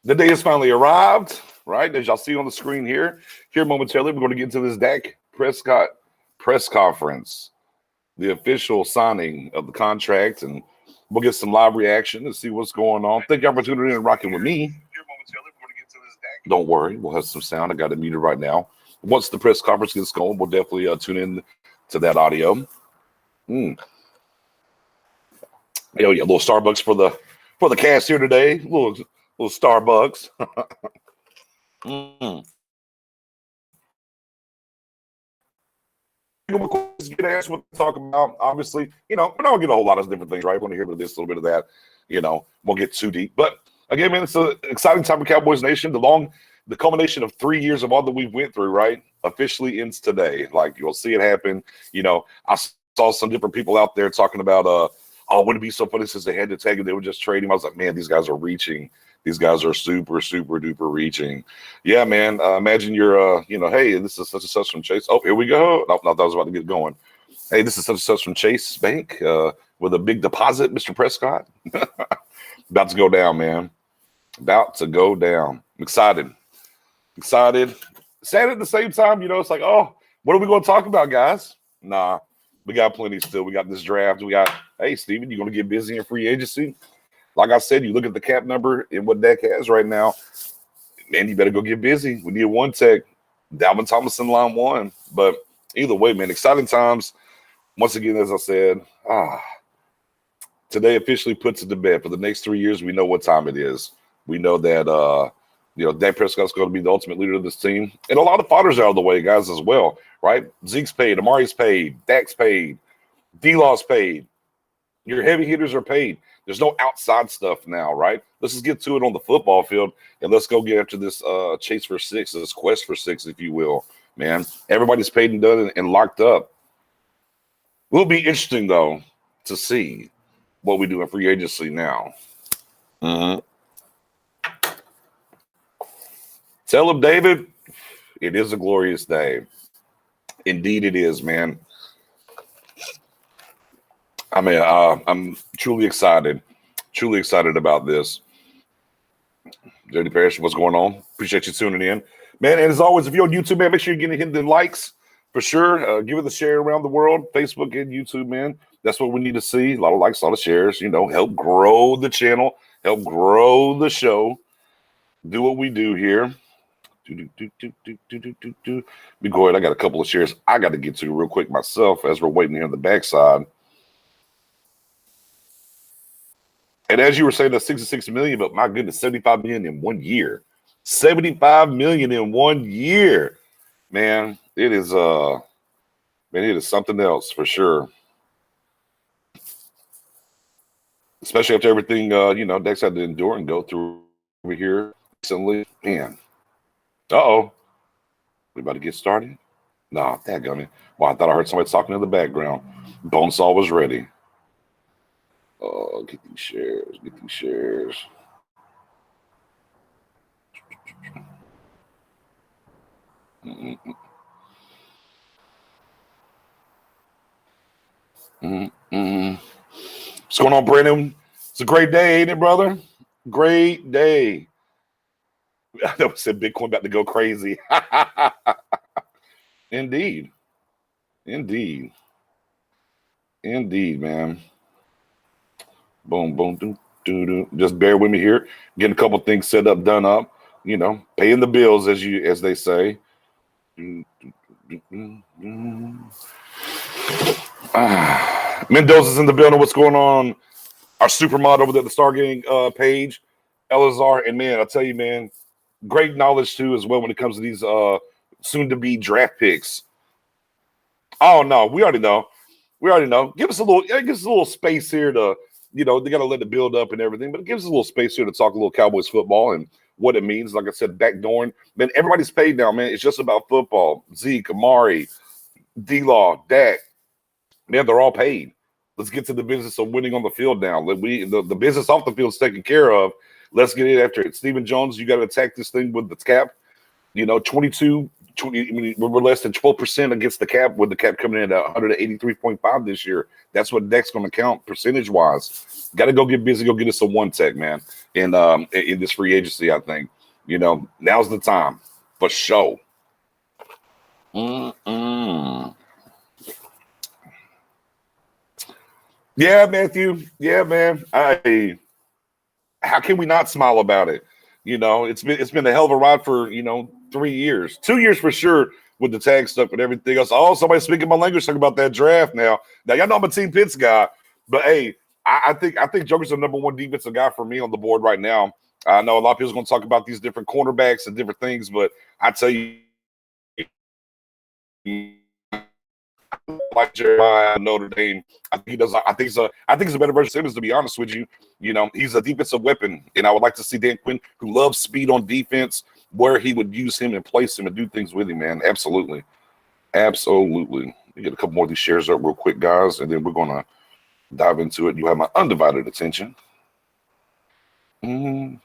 The day has finally arrived, right? As y'all see on the screen here. Here momentarily, we're going to get into this Dak Prescott press conference, the official signing of the contract, and we'll get some live reaction and see what's going on. Thank y'all for tuning in and rocking with me. Here momentarily, we're going to get into this Dak. Don't worry, we'll have some sound. I got it muted right now. Once the press conference gets going, we'll definitely tune in to that audio. Hell yeah, a little Starbucks for the cast here today. Little Starbucks. Get asked what to talk about. Obviously, we're not gonna get a whole lot of different things, right? We're gonna hear a little bit of this, a little bit of that. Won't get too deep. But again, man, it's an exciting time for Cowboys Nation. The culmination of 3 years of all that we've went through, right, officially ends today. Like, you'll see it happen. I saw some different people out there talking about wouldn't it be so funny since they had to tag him, they were just trading. I was like, man, these guys are reaching. These guys are super, super duper reaching. Yeah, man. Imagine you're, hey, this is such and such from Chase. Oh, here we go. No, that was about to get going. Hey, this is such and such from Chase Bank with a big deposit, Mr. Prescott. About to go down, man. About to go down. I'm excited. Sad at the same time, it's like, oh, what are we going to talk about, guys? Nah, we got plenty still. We got this draft. Hey, Steven, you going to get busy in free agency? Like I said, you look at the cap number and what Dak has right now, man, you better go get busy. We need a one tech, Dalvin Thomas in line one. But either way, man, exciting times. Once again, as I said, today officially puts it to bed. For the next 3 years, we know what time it is. We know that, Dak Prescott's going to be the ultimate leader of this team. And a lot of fighters out of the way, guys, as well, right? Zeke's paid, Amari's paid, Dak's paid, D-Law's paid. Your heavy hitters are paid. There's no outside stuff now, right? Let's just get to it on the football field, and let's go get after this chase for six, this quest for six, if you will, man. Everybody's paid and done and locked up. Will be interesting, though, to see what we do in free agency now. Tell him, David, it is a glorious day. Indeed it is, man. I mean, I'm truly excited about this. Dirty Parish, what's going on? Appreciate you tuning in, man. And as always, if you're on YouTube, man, make sure you're hitting the likes for sure. Give it a share around the world, Facebook and YouTube, man. That's what we need to see. A lot of likes, a lot of shares. Help grow the channel, help grow the show. Do what we do here. Be go ahead. I got a couple of shares I got to get to real quick myself as we're waiting here on the backside. And as you were saying, that's 66 million, but my goodness, 75 million in 1 year. 75 million in 1 year. Man, it is something else for sure. Especially after everything Dex had to endure and go through over here recently. Man. Uh-oh. We about to get started? Nah, dadgummit. Well, I thought I heard somebody talking in the background. Bonesaw was ready. Oh, get these shares. What's going on, Brandon? It's a great day, ain't it, brother? Great day. That was said Bitcoin about to go crazy. Indeed, man. Boom, boom, do. Just bear with me here. Getting a couple things set up, done up. Paying the bills, as they say. Mendoza's in the building. What's going on? Our supermod over there at the Stargating page, Elazar, and man, I'll tell you, man, great knowledge too as well when it comes to these soon-to-be draft picks. Oh no, we already know. Give us a little space here to. They got to let it build up and everything, but it gives us a little space here to talk a little Cowboys football and what it means. Like I said, backdooring. Man, everybody's paid now, man. It's just about football. Zeke, Amari, D-Law, Dak. Man, they're all paid. Let's get to the business of winning on the field now. The business off the field is taken care of. Let's get it after it. Stephen Jones, you got to attack this thing with the cap. 22 20, I mean, we're less than 12% against the cap, with the cap coming in at 183.5 this year. That's what Dak's going to count percentage wise. Got to go get busy, go get us a one tech, man. And in this free agency, I think, now's the time for sure. Yeah, Matthew. Yeah, man. How can we not smile about it? It's been a hell of a ride for 3 years, 2 years for sure, with the tag stuff and everything else. Oh, somebody's speaking my language, talking about that draft now. Now y'all know I'm a Team Pitts guy, but hey, I think Joker's the number one defensive guy for me on the board right now. I know a lot of people are going to talk about these different cornerbacks and different things, but I tell you, like Jeremiah, Notre Dame, I think he does. I think he's a better version of Simmons, to be honest with you. He's a defensive weapon, and I would like to see Dan Quinn, who loves speed on defense, where he would use him and place him and do things with him, man. Absolutely. Absolutely. We get a couple more of these shares up real quick, guys, and then we're going to dive into it. You have my undivided attention. Man,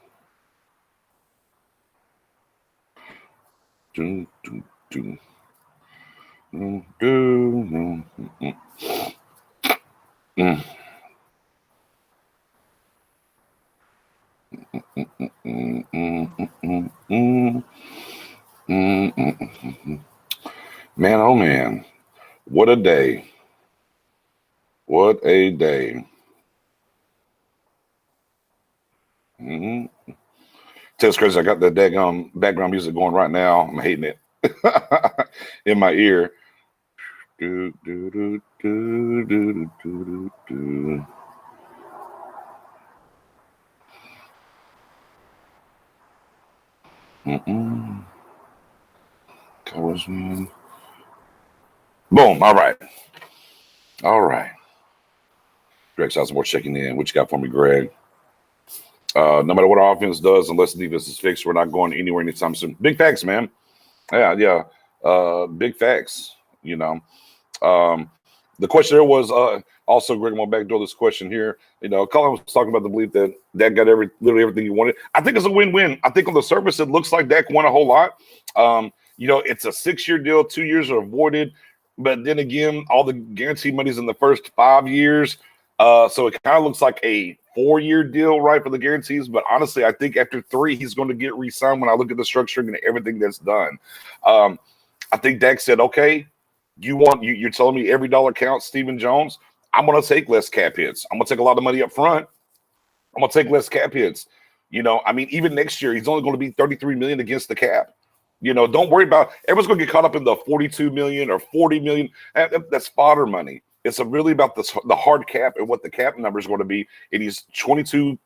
oh man, what a day. What a day. Tell crazy, I got that daggone background music going right now. I'm hating it in my ear. Boom. All right. Greg Southmore checking in. What you got for me, Greg? No matter what our offense does, unless the defense is fixed, we're not going anywhere anytime soon. Big facts, man. Yeah. Big facts. The question there was also, Greg, I'm going to backdoor this question here. Colin was talking about the belief that Dak got literally everything he wanted. I think it's a win-win. I think on the surface, it looks like Dak won a whole lot. It's a 6-year deal, 2 years are avoided. But then again, all the guaranteed money's in the first 5 years. So it kind of looks like a 4-year deal, right, for the guarantees. But honestly, I think after 3, he's going to get re-signed when I look at the structuring and everything that's done. I think Dak said, okay, you're telling me every dollar counts, Stephen Jones. I'm going to take less cap hits. I'm going to take a lot of money up front. I'm going to take less cap hits. Even next year, he's only going to be $33 million against the cap. Don't worry about everyone's going to get caught up in the $42 million or $40 million. That's fodder money. It's really about the hard cap and what the cap number is going to be. And he's 22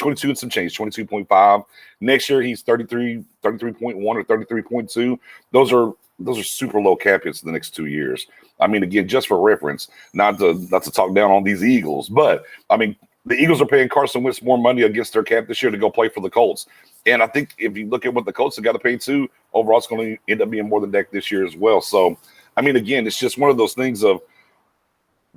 and some change, 22.5. Next year, he's 33.1 or 33.2. Those are super low cap hits in the next 2 years. Again, just for reference, not to talk down on these Eagles, but the Eagles are paying Carson Wentz more money against their cap this year to go play for the Colts. And I think if you look at what the Colts have got to pay too, overall it's going to end up being more than Dak this year as well. So, again, it's just one of those things of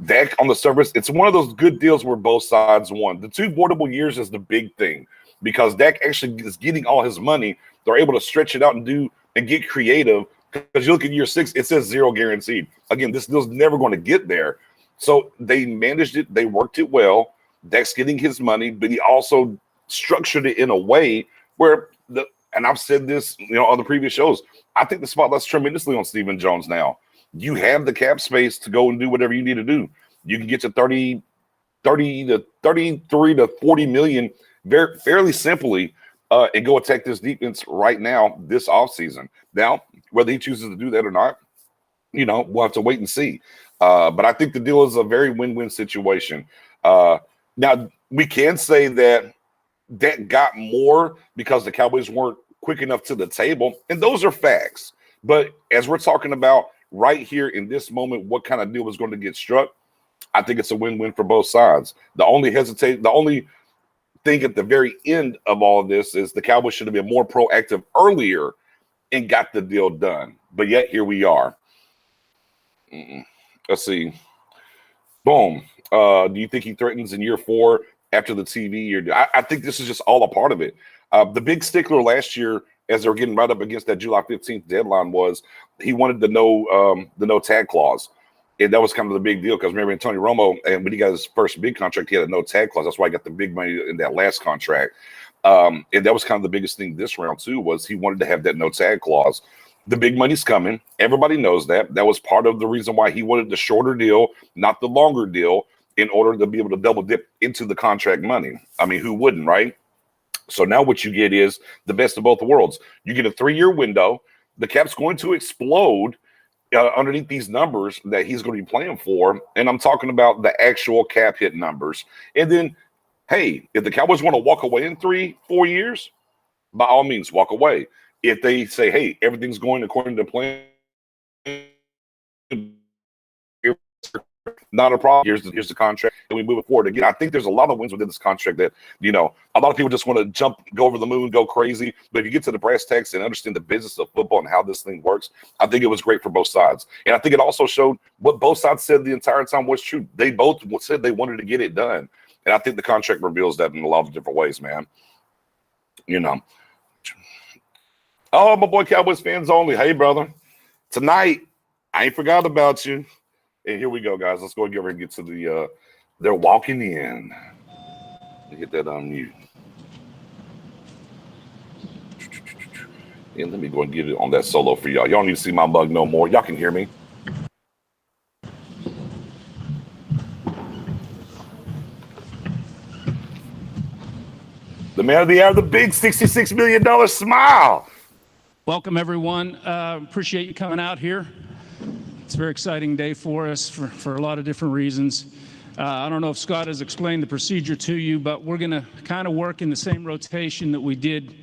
Dak on the surface. It's one of those good deals where both sides won. The 2 voidable years is the big thing because Dak actually is getting all his money. They're able to stretch it out and get creative. Because you look at year 6, it says 0 guaranteed. Again, this deal's never going to get there. So they managed it. They worked it well. Dak's getting his money, but he also structured it in a way where and I've said this, on the previous shows, I think the spotlight's tremendously on Stephen Jones now. You have the cap space to go and do whatever you need to do. You can get to 30 to 33 to 40 million very fairly simply and go attack this defense right now this offseason. Now, whether he chooses to do that or not, we'll have to wait and see. But I think the deal is a very win-win situation. Now, we can say that Dak got more because the Cowboys weren't quick enough to the table, and those are facts. But as we're talking about right here in this moment, what kind of deal is going to get struck, I think it's a win-win for both sides. The only thing at the very end of all of this is the Cowboys should have been more proactive earlier and got the deal done. But yet here we are. Let's see. Boom. Do you think he threatens in year 4 after the TV year? I think this is just all a part of it. The big stickler last year as they were getting right up against that July 15th deadline was he wanted the no tag clause. And that was kind of the big deal because remember Antonio Romo, and when he got his first big contract, he had a no tag clause. That's why he got the big money in that last contract. And that was kind of the biggest thing this round too, was he wanted to have that no tag clause. The big money's coming. Everybody knows that. That was part of the reason why he wanted the shorter deal, not the longer deal, in order to be able to double dip into the contract money. I mean, who wouldn't, right? So now what you get is the best of both worlds. You get a 3-year window. The cap's going to explode underneath these numbers that he's going to be playing for. And I'm talking about the actual cap hit numbers. And then, hey, if the Cowboys want to walk away in 3-4 years, by all means, walk away. If they say, hey, everything's going according to plan, not a problem. Here's the contract, and we move it forward again. I think there's a lot of wins within this contract that, a lot of people just want to go over the moon, go crazy. But if you get to the brass tacks and understand the business of football and how this thing works, I think it was great for both sides. And I think it also showed what both sides said the entire time was true. They both said they wanted to get it done. And I think the contract reveals that in a lot of different ways, man. Oh, my boy, Cowboys fans only. Hey, brother. Tonight, I ain't forgot about you. And here we go, guys. Let's go and get to the they're walking in. Get that on mute. And let me go and get it on that solo for y'all. Y'all don't need to see my mug no more. Y'all can hear me. The man of the hour, the big $66 million smile. Welcome, everyone. Appreciate you coming out here. It's a very exciting day for us for a lot of different reasons. I don't know if Scott has explained the procedure to you, but we're going to kind of work in the same rotation that we did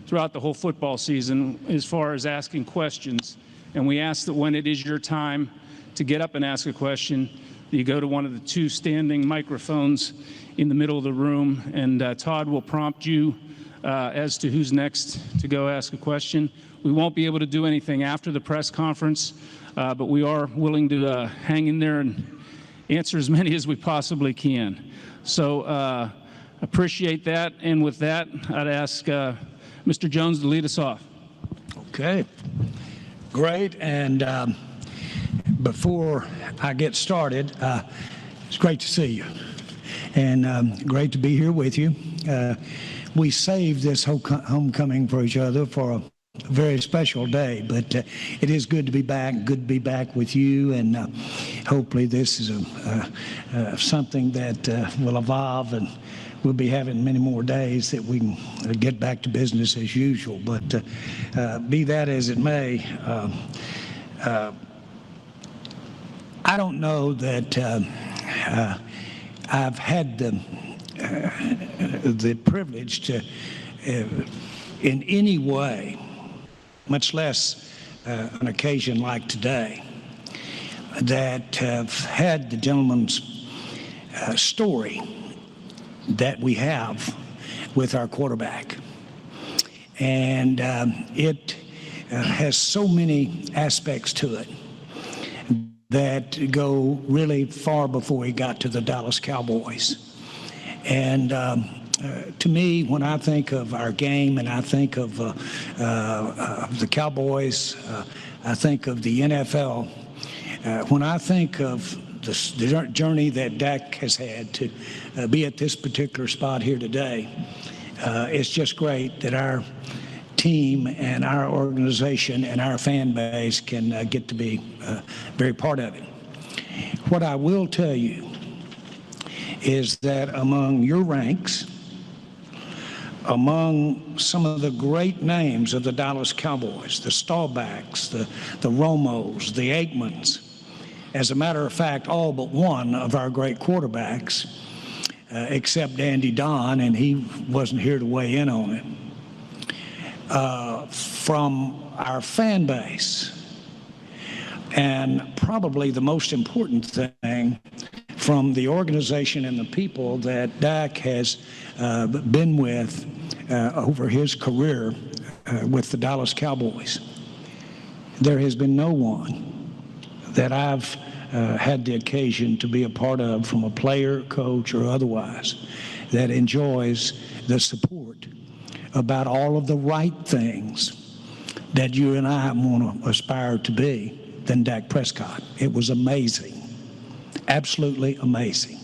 throughout the whole football season as far as asking questions. And we ask that when it is your time to get up and ask a question, you go to one of the 2 standing microphones in the middle of the room, and Todd will prompt you as to who's next to go ask a question. We won't be able to do anything after the press conference, but we are willing to hang in there and answer as many as we possibly can. So appreciate that. And with that, I'd ask Mr. Jones to lead us off. Okay, great. And before I get started, it's great to see you and great to be here with you. We saved this homecoming for each other for a very special day, but it is good to be back with you, and hopefully this is something that will evolve, and we'll be having many more days that we can get back to business as usual. But be that as it may, I don't know that I've had the privilege to in any way, much less an occasion like today, that have had the gentleman's story that we have with our quarterback. And it has so many aspects to it that go really far before he got to the Dallas Cowboys. And to me, when I think of our game and I think of the Cowboys, I think of the NFL. When I think of the journey that Dak has had to be at this particular spot here today, it's just great that our team and our organization and our fan base can get to be very part of it. What I will tell you is that among your ranks, among some of the great names of the Dallas Cowboys, the Staubachs, the Romos, the Aikmans, as a matter of fact, all but one of our great quarterbacks, except Andy Don, and he wasn't here to weigh in on it, from our fan base. And probably the most important thing, from the organization and the people that Dak has been with over his career with the Dallas Cowboys. There has been no one that I've had the occasion to be a part of, from a player, coach, or otherwise, that enjoys the support about all of the right things that you and I want to aspire to be than Dak Prescott. It was amazing, absolutely amazing.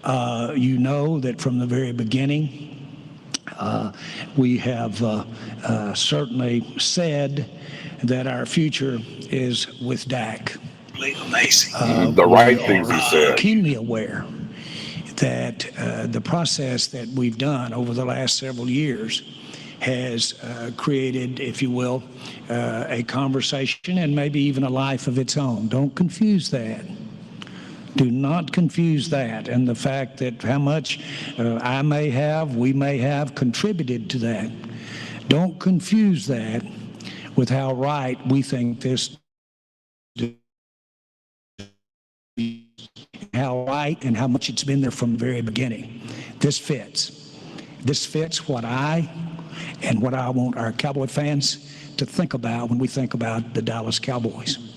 You know that from the very beginning, we have certainly said that our future is with Dak. Amazing. The right things he said. Keenly aware that the process that we've done over the last several years has created, if you will, a conversation and maybe even a life of its own. Don't confuse that. Do not confuse that and the fact that how much I may have, we may have contributed to that. Don't confuse that with how right we think this, how right and how much it's been there from the very beginning. This fits. This fits what I and what I want our Cowboy fans to think about when we think about the Dallas Cowboys.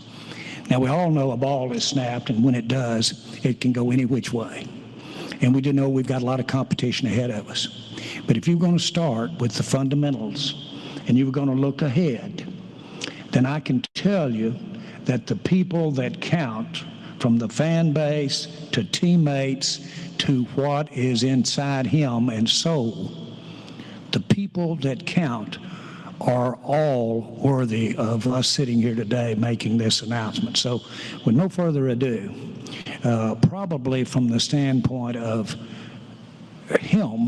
Now, we all know a ball is snapped, and when it does, it can go any which way. And we do know we've got a lot of competition ahead of us. But if you're going to start with the fundamentals and you're going to look ahead, then I can tell you that the people that count, from the fan base to teammates to what is inside him and soul, the people that count are all worthy of us sitting here today making this announcement. So with no further ado, probably from the standpoint of him,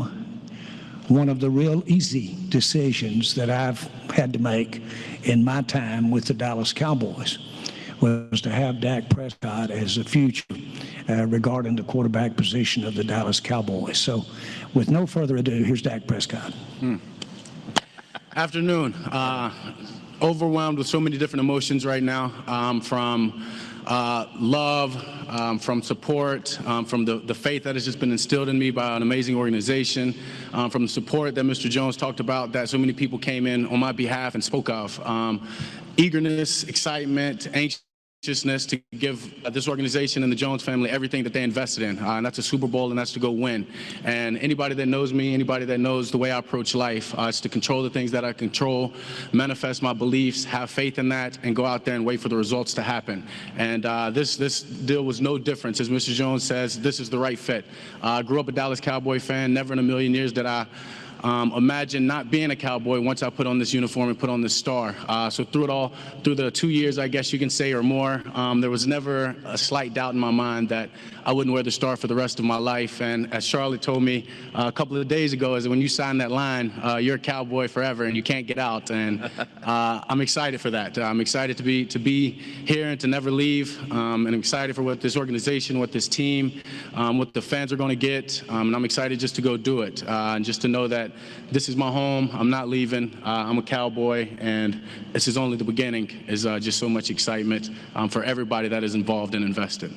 one of the real easy decisions that I've had to make in my time with the Dallas Cowboys was to have Dak Prescott as a future regarding the quarterback position of the Dallas Cowboys. So with no further ado, here's Dak Prescott. Afternoon. Overwhelmed with so many different emotions right now, from love, from support, from the faith that has just been instilled in me by an amazing organization, from the support that Mr. Jones talked about that so many people came in on my behalf and spoke of. Eagerness, excitement, anxiousness to give this organization and the Jones family everything that they invested in, and that's a Super Bowl, and that's to go win. And anybody that knows me, anybody that knows the way I approach life, is to control the things that I control, manifest my beliefs, have faith in that, and go out there and wait for the results to happen. And this deal was no different. As Mr. Jones says, this is the right fit. I grew up a Dallas Cowboy fan. Never in a million years did I imagine not being a Cowboy once I put on this uniform and put on this star. So through it all, through the 2 years, I guess you can say, or more, there was never a slight doubt in my mind that I wouldn't wear the star for the rest of my life. And as Charlotte told me a couple of days ago, is that when you sign that line, you're a Cowboy forever and you can't get out. And I'm excited for that. I'm excited to be here and to never leave. And I'm excited for what this organization, what this team, what the fans are going to get. And I'm excited just to go do it, and just to know that this is my home. I'm not leaving. I'm a Cowboy, and this is only the beginning. Is just so much excitement for everybody that is involved and invested.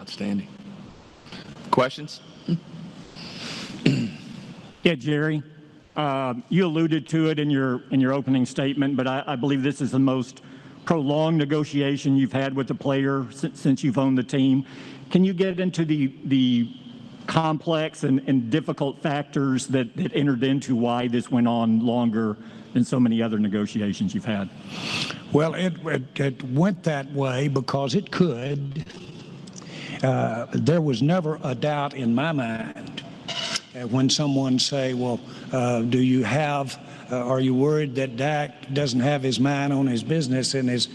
Outstanding. Questions? Yeah, Jerry, you alluded to it in your opening statement, but I believe this is the most prolonged negotiation you've had with the player since you've owned the team. Can you get into the complex and difficult factors that entered into why this went on longer than so many other negotiations you've had? Well, it went that way because it could. There was never a doubt in my mind when someone say, well, do you have, are you worried that Dak doesn't have his mind on his business and is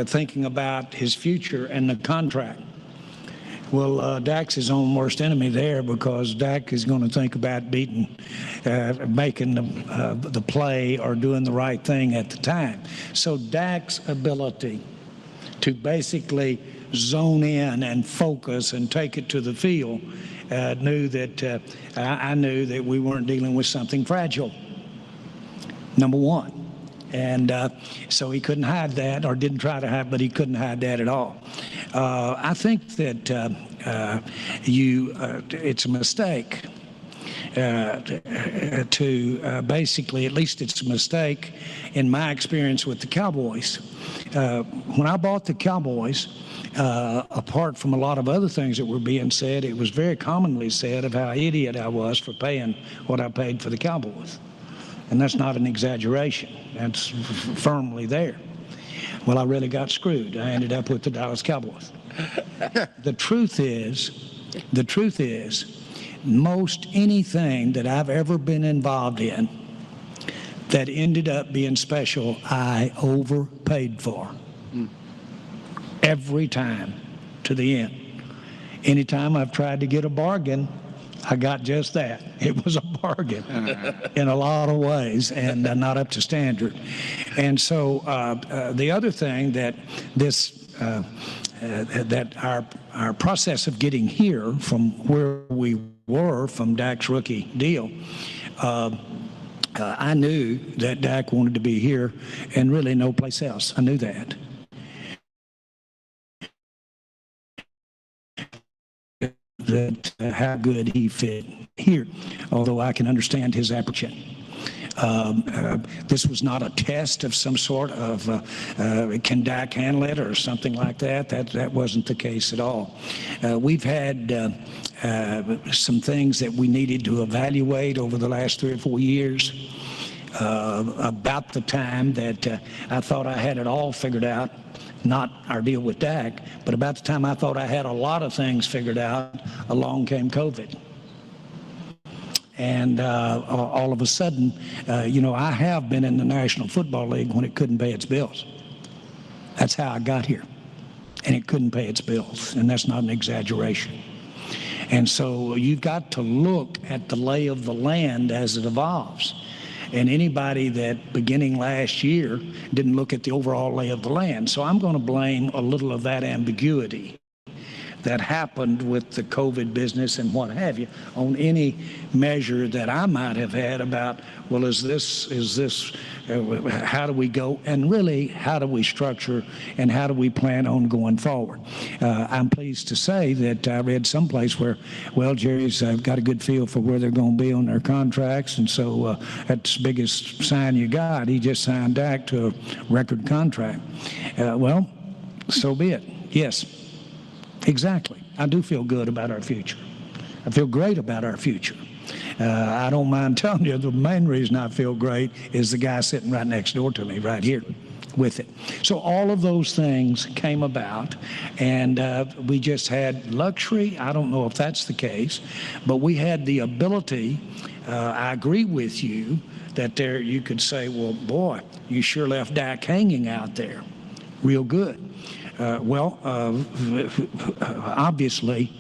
thinking about his future and the contract? Well, Dak's his own worst enemy there, because Dak is going to think about making the play or doing the right thing at the time. So Dak's ability to basically zone in and focus and take it to the field I knew that we weren't dealing with something fragile, number one. And so he couldn't hide that, or didn't try to hide, but he couldn't hide that at all. I think that it's a mistake to basically, at least it's a mistake in my experience with the Cowboys. When I bought the Cowboys, apart from a lot of other things that were being said, it was very commonly said of how idiot I was for paying what I paid for the Cowboys. And that's not an exaggeration. That's firmly there. Well, I really got screwed. I ended up with the Dallas Cowboys. The truth is, most anything that I've ever been involved in that ended up being special, I overpaid for. Every time, to the end. Anytime I've tried to get a bargain, I got just that. It was a bargain in a lot of ways, and not up to standard. And so the other thing that that our process of getting here from where we were from Dak's rookie deal, I knew that Dak wanted to be here and really no place else. I knew that. How good he fit here, although I can understand his apprehension. This was not a test of some sort of can Dak handle it or something like that. That wasn't the case at all. We've had some things that we needed to evaluate over the last 3 or 4 years. About the time that I thought I had it all figured out, not our deal with Dak, but about the time I thought I had a lot of things figured out, along came COVID. And all of a sudden, I have been in the National Football League when it couldn't pay its bills. That's how I got here. And it couldn't pay its bills, and that's not an exaggeration. And so you've got to look at the lay of the land as it evolves. And anybody that beginning last year didn't look at the overall lay of the land. So I'm going to blame a little of that ambiguity that happened with the COVID business and what have you on any measure that I might have had about, well, is this, how do we go? And really, how do we structure and how do we plan on going forward? I'm pleased to say that I read someplace where, well, Jerry's got a good feel for where they're going to be on their contracts, and so that's the biggest sign you got. He just signed Dak to a record contract. Well, so be it. Yes. Exactly. I do feel good about our future. I feel great about our future. I don't mind telling you the main reason I feel great is the guy sitting right next door to me right here with it. So all of those things came about, and we just had luxury. I don't know if that's the case, but we had the ability. I agree with you that there you could say, well, boy, you sure left Dak hanging out there real good. Obviously,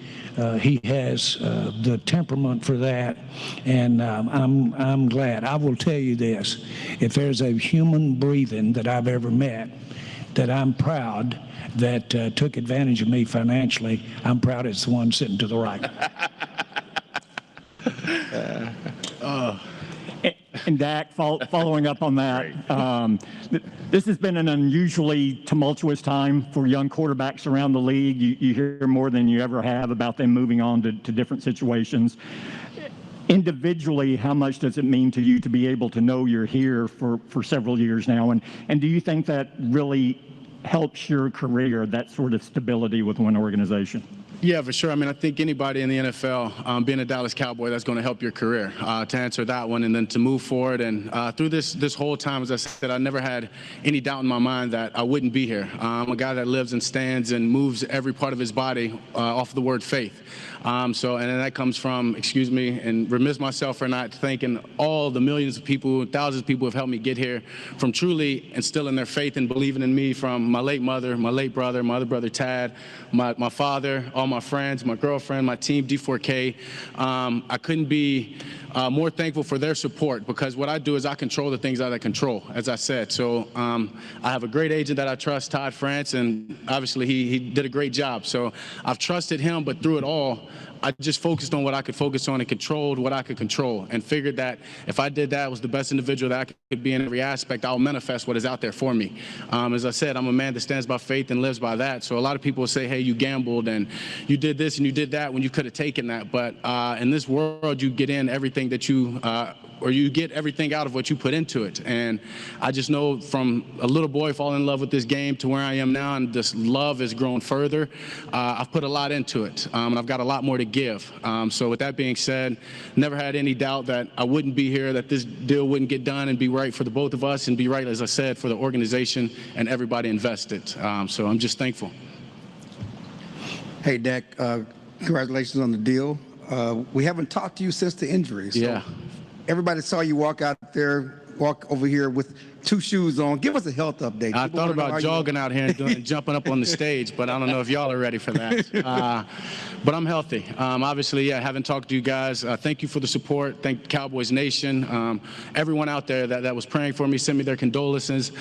he has the temperament for that, and I'm glad. I will tell you this: if there's a human breathing that I've ever met that I'm proud that took advantage of me financially, I'm proud it's the one sitting to the right. And Dak, following up on that, this has been an unusually tumultuous time for young quarterbacks around the league. You hear more than you ever have about them moving on to different situations. Individually, how much does it mean to you to be able to know you're here for several years now? And do you think that really helps your career, that sort of stability with one organization? Yeah, for sure. I mean, I think anybody in the NFL, being a Dallas Cowboy, that's going to help your career. To answer that one, and then to move forward, and through this whole time, as I said, I never had any doubt in my mind that I wouldn't be here. I'm a guy that lives and stands and moves every part of his body off the word faith. And then that comes from, excuse me, and remiss myself for not thanking all the millions of people, thousands of people who have helped me get here, from truly instilling their faith and believing in me, from my late mother, my late brother, my other brother Tad, my father, all my friends, my girlfriend, my team, D4K. I couldn't be more thankful for their support, because what I do is I control the things that I control, as I said. So I have a great agent that I trust, Todd France, and obviously he did a great job. So I've trusted him, but through it all, I just focused on what I could focus on and controlled what I could control, and figured that if I did that, was the best individual that I could be in every aspect, I'll manifest what is out there for me. As I said, I'm a man that stands by faith and lives by that. So a lot of people will say, hey, you gambled and you did this and you did that when you could have taken that. But in this world, you get in everything that you or you get everything out of what you put into it. And I just know from a little boy falling in love with this game to where I am now, and this love has grown further, I've put a lot into it, and I've got a lot more to give. So with that being said, never had any doubt that I wouldn't be here, that this deal wouldn't get done and be right for the both of us, and be right, as I said, for the organization and everybody invested. So I'm just thankful. Hey, Dak, congratulations on the deal. We haven't talked to you since the injury. So Yeah. everybody saw you walk over here with 2 shoes on. Give us a health update. I People thought wanna know how about you- jogging out here and jumping up on the stage, but I don't know if y'all are ready for that. But I'm healthy. Obviously, yeah, haven't talked to you guys. Thank you for the support. Thank Cowboys Nation. Everyone out there that was praying for me, sent me their condolences.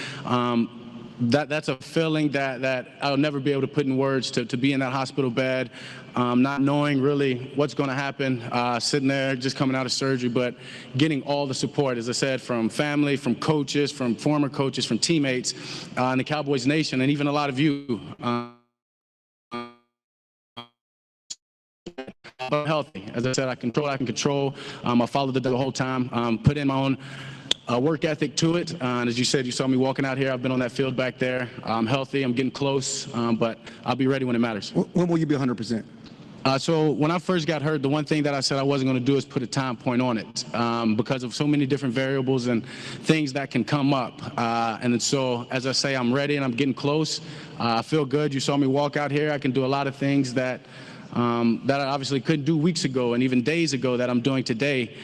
That's a feeling that I'll never be able to put in words, to be in that hospital bed, not knowing really what's going to happen, sitting there just coming out of surgery, but getting all the support, as I said, from family, from coaches, from former coaches, from teammates, and the Cowboys Nation, and even a lot of you. But I'm healthy. As I said, I control what I can control. I followed the whole time, put in my own work ethic to it. And as you said, you saw me walking out here. I've been on that field back there. I'm healthy. I'm getting close, but I'll be ready when it matters. When will you be 100%? So when I first got hurt, the one thing that I said I wasn't going to do is put a time point on it, because of so many different variables and things that can come up. And so, as I say, I'm ready and I'm getting close. I feel good. You saw me walk out here. I can do a lot of things that I obviously couldn't do weeks ago and even days ago that I'm doing today.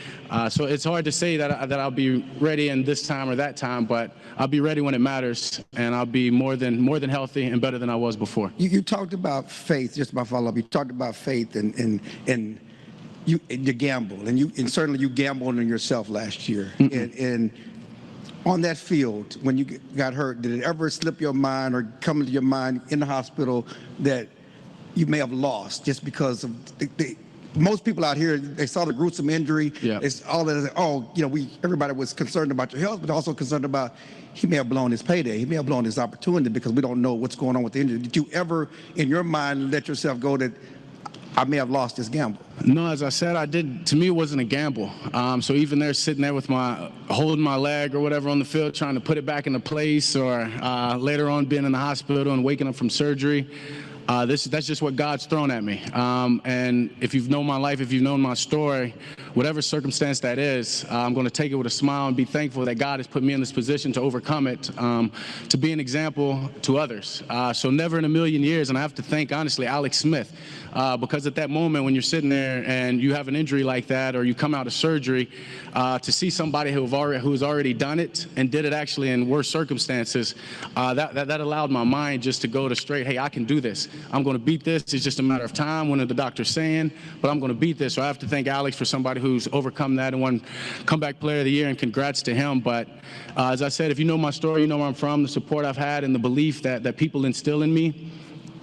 So it's hard to say that I'll be ready in this time or that time, but I'll be ready when it matters, and I'll be more than healthy and better than I was before. You talked about faith, just my follow-up. You talked about faith and you gamble, and certainly you gambled on yourself last year. And on that field, when you got hurt, did it ever slip your mind or come into your mind in the hospital that you may have lost just because of most people out here, they saw the gruesome injury. Yeah. It's all that, everybody was concerned about your health, but also concerned about he may have blown his payday. He may have blown his opportunity because we don't know what's going on with the injury. Did you ever, in your mind, let yourself go that I may have lost this gamble? No, as I said, I did. To me, it wasn't a gamble. So even there, sitting there with holding my leg or whatever on the field, trying to put it back into place, or later on being in the hospital and waking up from surgery, that's just what God's thrown at me. And if you've known my life, if you've known my story, whatever circumstance that is, I'm going to take it with a smile and be thankful that God has put me in this position to overcome it, to be an example to others. So never in a million years, and I have to thank, honestly, Alex Smith, because at that moment when you're sitting there and you have an injury like that, or you come out of surgery, to see somebody who has already done it and did it actually in worse circumstances, that allowed my mind just to go to straight, hey, I can do this. I'm going to beat this. It's just a matter of time, when the doctor's saying, but I'm going to beat this. So I have to thank Alex for somebody who's overcome that and won Comeback Player of the Year, and congrats to him. But as I said, if you know my story, you know where I'm from, the support I've had, and the belief that people instill in me.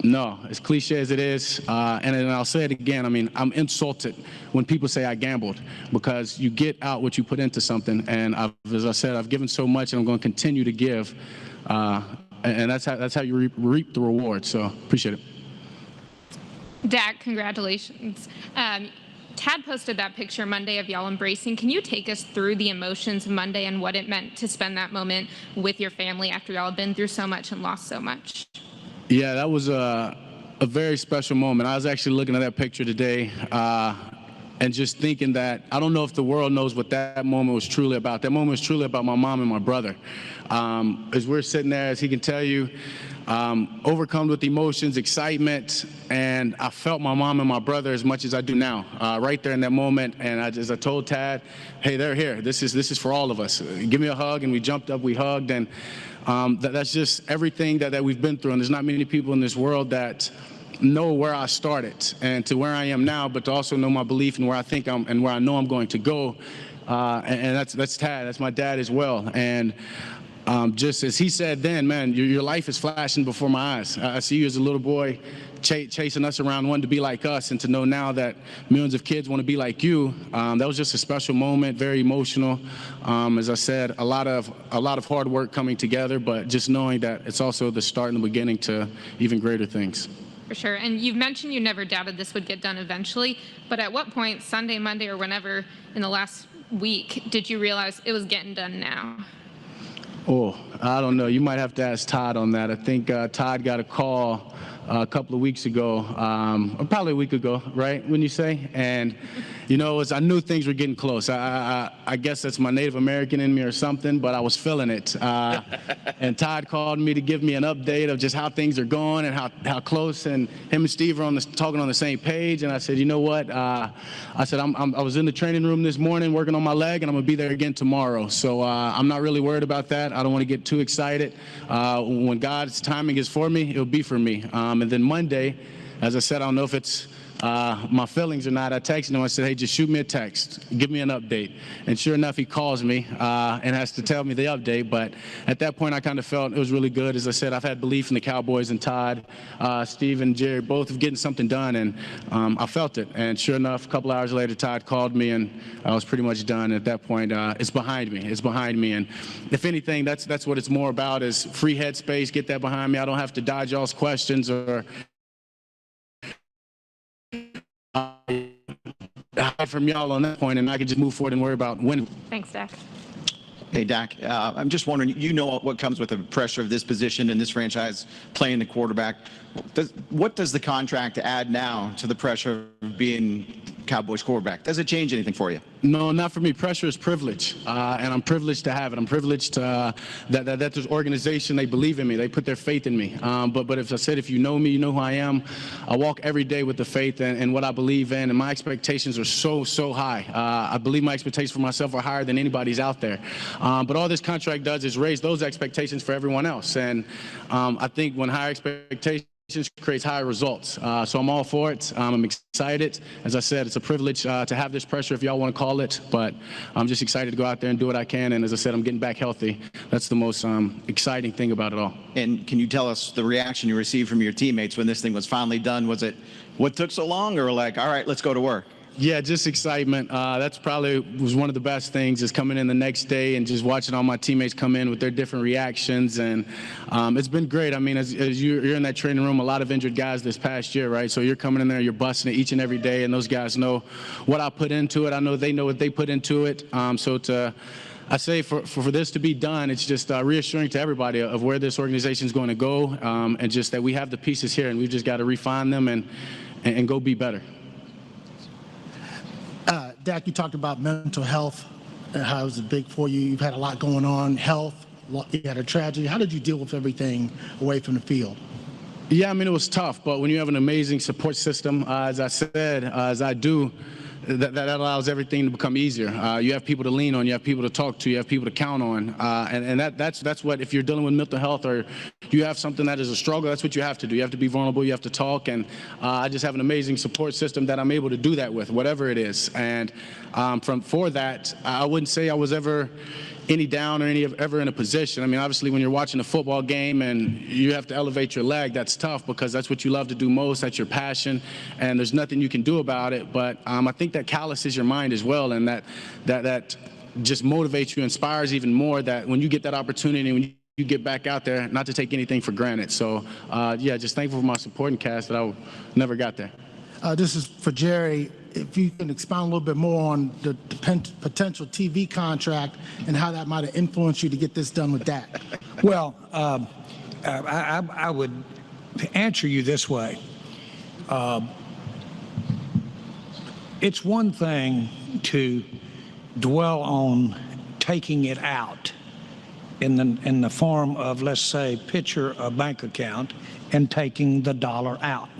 No, as cliche as it is, and I'll say it again, I mean, I'm insulted when people say I gambled, because you get out what you put into something, and as I said, I've given so much, and I'm going to continue to give. And that's how you reap the reward. So appreciate it. Dak, congratulations. Tad posted that picture Monday of y'all embracing. Can you take us through the emotions of Monday and what it meant to spend that moment with your family after y'all have been through so much and lost so much? Yeah, that was a very special moment. I was actually looking at that picture today, and just thinking that I don't know if the world knows what that moment was truly about. That moment was truly about my mom and my brother. As we're sitting there, as he can tell you, overcome with emotions, excitement, and I felt my mom and my brother as much as I do now, right there in that moment. And as I told Tad, hey, they're here. This is for all of us. Give me a hug, and we jumped up, we hugged, and that's just everything that we've been through. And there's not many people in this world that know where I started and to where I am now, but to also know my belief and where I think I'm and where I know I'm going to go. And that's Tad. That's my dad as well. And just as he said then, man, your life is flashing before my eyes. I see you as a little boy chasing us around, wanting to be like us, and to know now that millions of kids want to be like you. That was just a special moment, very emotional. As I said, a lot of hard work coming together, but just knowing that it's also the start and the beginning to even greater things. For sure. And you've mentioned you never doubted this would get done eventually, but at what point, Sunday, Monday, or whenever in the last week, did you realize it was getting done now? Oh, I don't know. You might have to ask Todd on that. I think Todd got a call a couple of weeks ago, or probably a week ago, right, wouldn't you say? And, you know, I knew things were getting close. I guess that's my Native American in me or something, but I was feeling it. And Todd called me to give me an update of just how things are going and how close, and him and Steve are talking on the same page. And I said, you know what? I said, I was in the training room this morning working on my leg, and I'm going to be there again tomorrow. So I'm not really worried about that. I don't want to get too excited. When God's timing is for me, it'll be for me. And then Monday, as I said, I don't know if it's my feelings or not. I texted him. I said, hey, just shoot me a text. Give me an update. And sure enough, he calls me and has to tell me the update. But at that point, I kind of felt it was really good. As I said, I've had belief in the Cowboys, and Todd, Steve, and Jerry, both of getting something done. And I felt it. And sure enough, a couple hours later, Todd called me, and I was pretty much done. At that point, it's behind me. It's behind me. And if anything, that's what it's more about, is free headspace. Get that behind me. I don't have to dodge y'all's questions or hide from y'all on that point, and I can just move forward and worry about winning. Thanks, Dak. Hey, Dak, I'm just wondering, you know what comes with the pressure of this position in this franchise, playing the quarterback. What does the contract add now to the pressure of being Cowboys quarterback? Does it change anything for you? No, not for me. Pressure is privilege, and I'm privileged to have it. I'm privileged that this organization, they believe in me. They put their faith in me. But if I said, if you know me, you know who I am. I walk every day with the faith and what I believe in, and my expectations are so high. I believe my expectations for myself are higher than anybody's out there. But all this contract does is raise those expectations for everyone else. And I think when higher expectations creates higher results. So I'm all for it. I'm excited. As I said, it's a privilege to have this pressure, if y'all want to call it, but I'm just excited to go out there and do what I can. And as I said, I'm getting back healthy. That's the most exciting thing about it all. And can you tell us the reaction you received from your teammates when this thing was finally done? Was it, what took so long, or like, all right, let's go to work? Yeah, just excitement. That's probably was one of the best things, is coming in the next day and just watching all my teammates come in with their different reactions. And it's been great. I mean, as you're in that training room, a lot of injured guys this past year, right? So you're coming in there, you're busting it each and every day, and those guys know what I put into it. I know they know what they put into it. I say for this to be done, it's just reassuring to everybody of where this organization is going to go, and just that we have the pieces here, and we've just got to refine them and go be better. Dak, you talked about mental health and how it was big for you. You've had a lot going on, health, you had a tragedy. How did you deal with everything away from the field? Yeah, I mean, it was tough, but when you have an amazing support system, as I said, as I do, that allows everything to become easier. You have people to lean on, you have people to talk to, you have people to count on, and that's what, if you're dealing with mental health or you have something that is a struggle, that's what you have to do. You have to be vulnerable, you have to talk, and I just have an amazing support system that I'm able to do that with, whatever it is. And for that, I wouldn't say I was ever any down or ever in a position. I mean, obviously, when you're watching a football game and you have to elevate your leg, that's tough because that's what you love to do most. That's your passion, and there's nothing you can do about it. But I think that calluses your mind as well, and that just motivates you, inspires even more. That when you get that opportunity, when you get back out there, not to take anything for granted. So, yeah, just thankful for my supporting cast that I never got there. This is for Jerry. If you can expound a little bit more on the potential TV contract and how that might have influenced you to get this done with Dak. Well, I would answer you this way. It's one thing to dwell on taking it out in the form of, let's say, picture a bank account and taking the dollar out.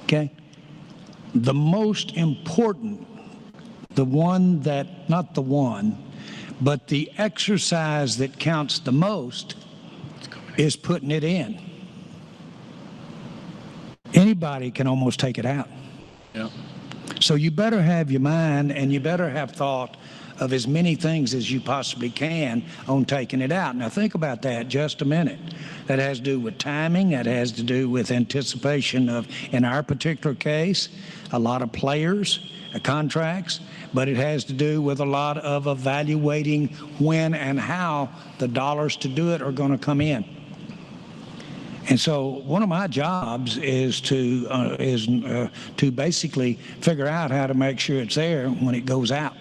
Okay? The most important, not the one, but the exercise that counts the most is putting it in. anybody can almost take it out. Yeah. So you better have your mind and you better have thought of as many things as you possibly can on taking it out. Now think about that just a minute. That has to do with timing. That has to do with anticipation of, in our particular case, a lot of players, contracts, but it has to do with a lot of evaluating when and how the dollars to do it are going to come in. And so one of my jobs is to basically figure out how to make sure it's there when it goes out.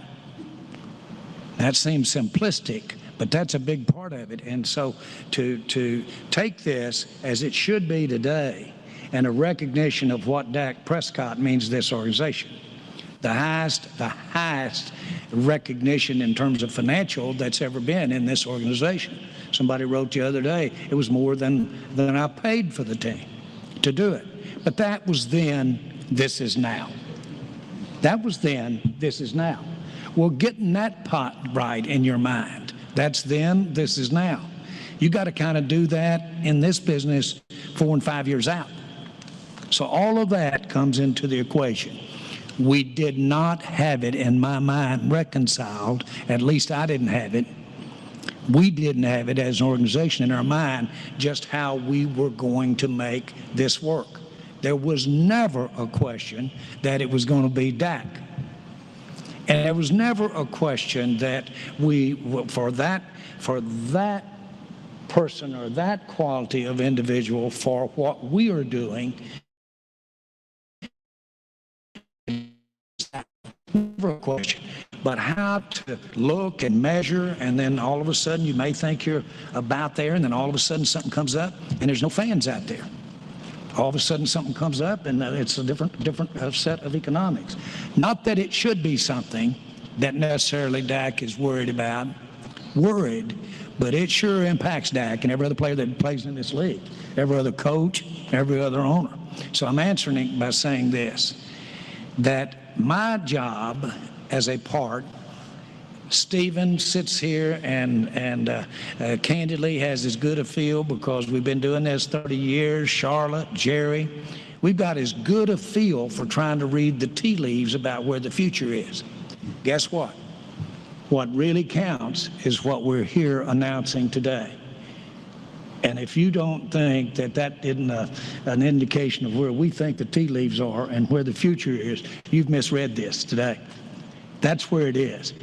That seems simplistic, but that's a big part of it. And so to take this as it should be today and a recognition of what Dak Prescott means to this organization, the highest recognition in terms of financial that's ever been in this organization. Somebody wrote the other day, it was more than I paid for the team to do it. But that was then, this is now. That was then, this is now. Well, getting that pot right in your mind, that's then, this is now. You got to kind of do that in this business 4 and 5 years out. So all of that comes into the equation. We did not have it in my mind reconciled, at least I didn't have it. We didn't have it as an organization in our mind just how we were going to make this work. There was never a question that it was going to be Dak. And there was never a question that for that person or that quality of individual for what we are doing, never a question. But how to look and measure, and then all of a sudden you may think you're about there, and then all of a sudden something comes up, and there's no fans out there. All of a sudden something comes up, and it's a different set of economics. Not that it should be something that necessarily Dak is worried, but it sure impacts Dak and every other player that plays in this league, every other coach, every other owner. So I'm answering it by saying this, that my job as a part, Stephen sits here and candidly has as good a feel because we've been doing this 30 years, Charlotte, Jerry. We've got as good a feel for trying to read the tea leaves about where the future is. Guess what? What really counts is what we're here announcing today. And if you don't think that that isn't an indication of where we think the tea leaves are and where the future is, you've misread this today. That's where it is.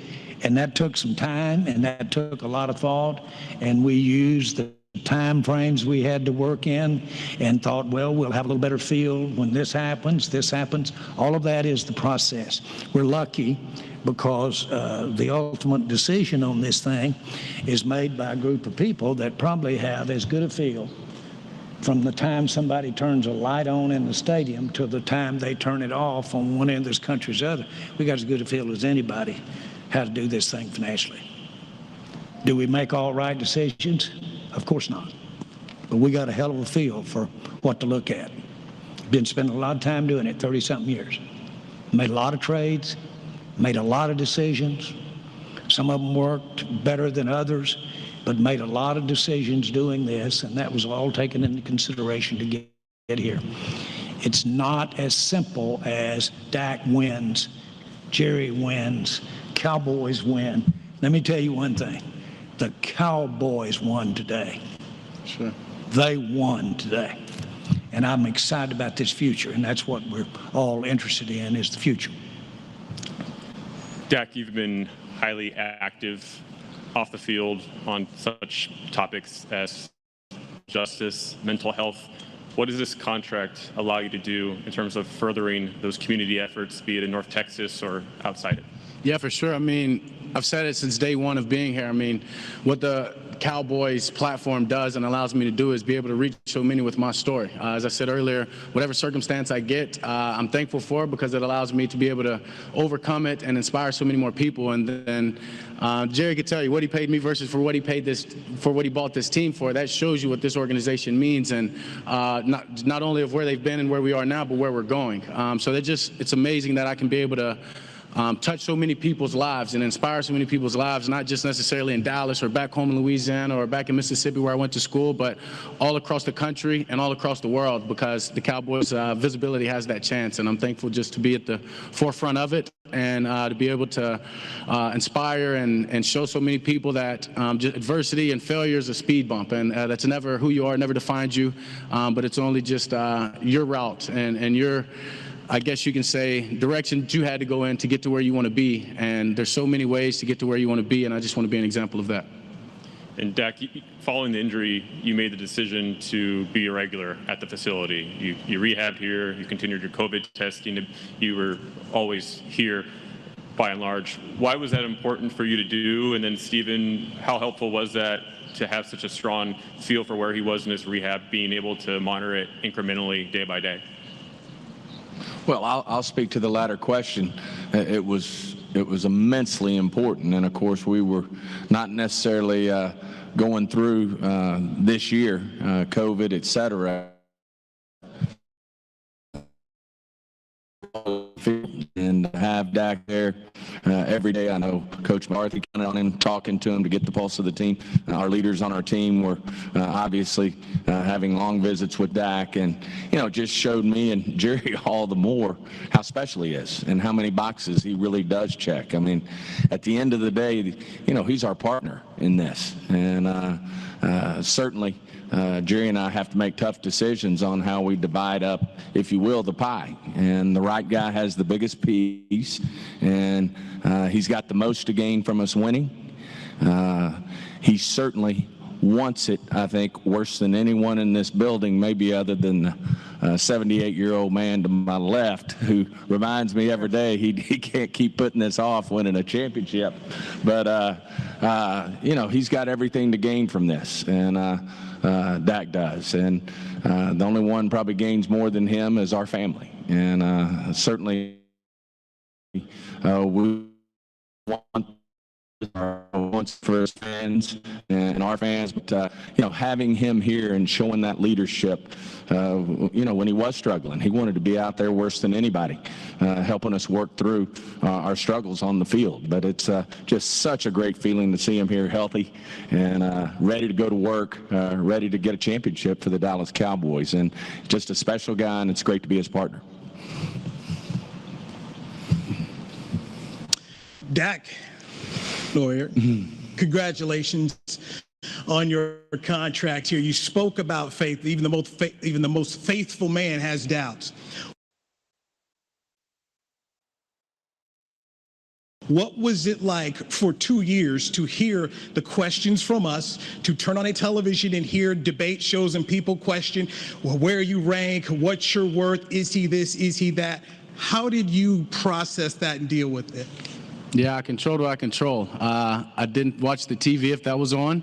And that took some time, and that took a lot of thought, and we used the time frames we had to work in and thought, well, we'll have a little better feel when this happens, this happens. All of that is the process. We're lucky because the ultimate decision on this thing is made by a group of people that probably have as good a feel from the time somebody turns a light on in the stadium to the time they turn it off on one end of this country to the other. We got as good a feel as anybody how to do this thing financially. Do we make all right decisions? Of course not. But we got a hell of a feel for what to look at. Been spending a lot of time doing it, 30-something years. Made a lot of trades, made a lot of decisions. Some of them worked better than others, but made a lot of decisions doing this, and that was all taken into consideration to get here. It's not as simple as Dak wins, Jerry wins, Cowboys win. Let me tell you one thing. The Cowboys won today. Sure. They won today. And I'm excited about this future, and that's what we're all interested in, is the future. Dak, you've been highly active off the field on such topics as justice, mental health. What does this contract allow you to do in terms of furthering those community efforts, be it in North Texas or outside it? Yeah, for sure. I mean, I've said it since day one of being here. I mean, what the Cowboys platform does and allows me to do is be able to reach so many with my story. As I said earlier, whatever circumstance I get, I'm thankful for it because it allows me to be able to overcome it and inspire so many more people. And then Jerry could tell you what he paid me versus for what he bought this team for. That shows you what this organization means, and not only of where they've been and where we are now, but where we're going. So it's amazing that I can be able to touch so many people's lives and inspire so many people's lives, not just necessarily in Dallas or back home in Louisiana or back in Mississippi where I went to school, but all across the country and all across the world, because the Cowboys' visibility has that chance. And I'm thankful just to be at the forefront of it and to be able to inspire and show so many people that adversity and failure is a speed bump, and that's never who you are, never defines you, but it's only just your route and your, I guess you can say, direction that you had to go in to get to where you want to be. And there's so many ways to get to where you want to be, and I just want to be an example of that. And Dak, following the injury, you made the decision to be a regular at the facility. You rehabbed here, you continued your COVID testing, you were always here by and large. Why was that important for you to do? And then Stephen, how helpful was that to have such a strong feel for where he was in his rehab, being able to monitor it incrementally day by day? Well, I'll speak to the latter question. It was immensely important, and of course we were not necessarily going through this year, COVID, et cetera. And have Dak there every day. I know Coach McCarthy counted on him, talking to him to get the pulse of the team. Our leaders on our team were obviously having long visits with Dak, and just showed me and Jerry all the more how special he is and how many boxes he really does check. I mean, at the end of the day, he's our partner in this, and certainly Jerry and I have to make tough decisions on how we divide up, if you will, the pie. And the right guy has the biggest piece, and he's got the most to gain from us winning. He certainly wants it, I think, worse than anyone in this building, maybe other than the 78-year-old man to my left, who reminds me every day he can't keep putting this off winning a championship. But, he's got everything to gain from this, and Dak does. And the only one probably gains more than him is our family. And certainly we want for his fans and our fans, but having him here and showing that leadership, when he was struggling, he wanted to be out there worse than anybody, helping us work through our struggles on the field. But it's just such a great feeling to see him here healthy and ready to go to work, ready to get a championship for the Dallas Cowboys, and just a special guy, and it's great to be his partner. Dak, lawyer, congratulations on your contract here. You spoke about faith. Even the most faithful man has doubts. What was it like for 2 years to hear the questions from us, to turn on a television and hear debate shows and people question, well, where you rank, what's your worth, is he this, is he that? How did you process that and deal with it? Yeah, I controlled what I control. I didn't watch the TV if that was on.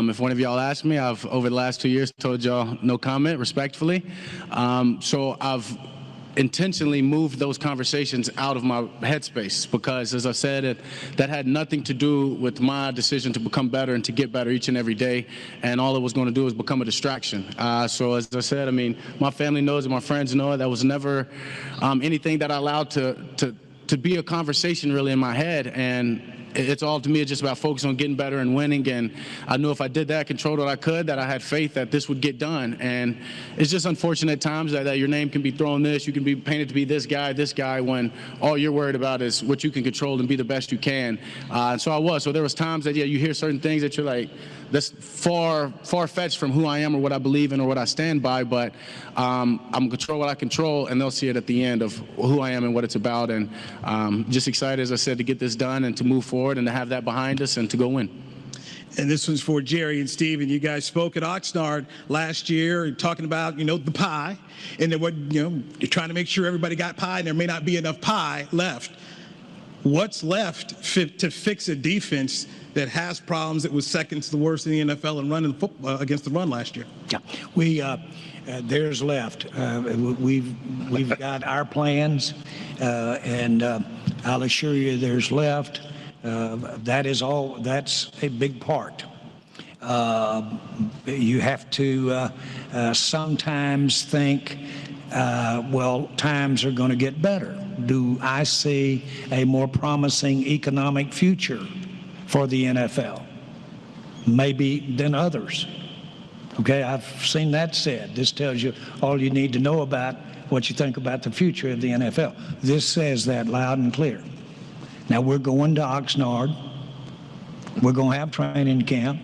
If one of y'all asked me, I've, over the last 2 years, told y'all no comment, respectfully. So I've intentionally moved those conversations out of my headspace because, as I said, that had nothing to do with my decision to become better and to get better each and every day, and all it was going to do was become a distraction. So as I said, I mean, my family knows and my friends know that was never anything that I allowed to be a conversation really in my head, and it's all, to me, it's just about focusing on getting better and winning. And I knew if I did that, controlled what I could, that I had faith that this would get done. And it's just unfortunate at times that your name can be thrown this, you can be painted to be this guy, when all you're worried about is what you can control and be the best you can. And so I was. So there was times that, you hear certain things that you're like, that's far-fetched from who I am or what I believe in or what I stand by, but I'm control what I control, and they'll see it at the end of who I am and what it's about. And just excited, as I said, to get this done and to move forward and to have that behind us and to go win. And this one's for Jerry and Stephen. You guys spoke at Oxnard last year talking about, the pie, and then you're trying to make sure everybody got pie, and there may not be enough pie left. What's left to fix a defense that has problems, that was second to the worst in the NFL and running football against the run last year? Yeah, there's left. We've got our plans, and I'll assure you there's left. That is all. That's a big part. You have to sometimes think well, times are going to get better. Do I see a more promising economic future for the NFL? Maybe than others. Okay, I've seen that said. This tells you all you need to know about what you think about the future of the NFL. This says that loud and clear. Now we're going to Oxnard. We're going to have training camp.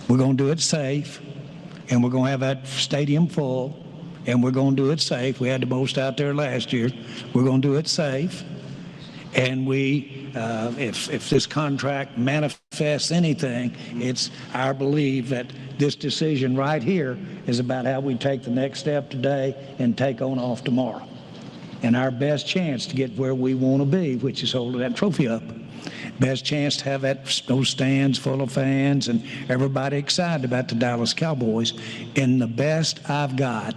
We're going to do it safe. And we're going to have that stadium full. And we're going to do it safe. We had the most out there last year. We're going to do it safe. And if this contract manifests anything, it's our belief that this decision right here is about how we take the next step today and take on off tomorrow. And our best chance to get where we want to be, which is holding that trophy up. Best chance to have those stands full of fans and everybody excited about the Dallas Cowboys. And the best I've got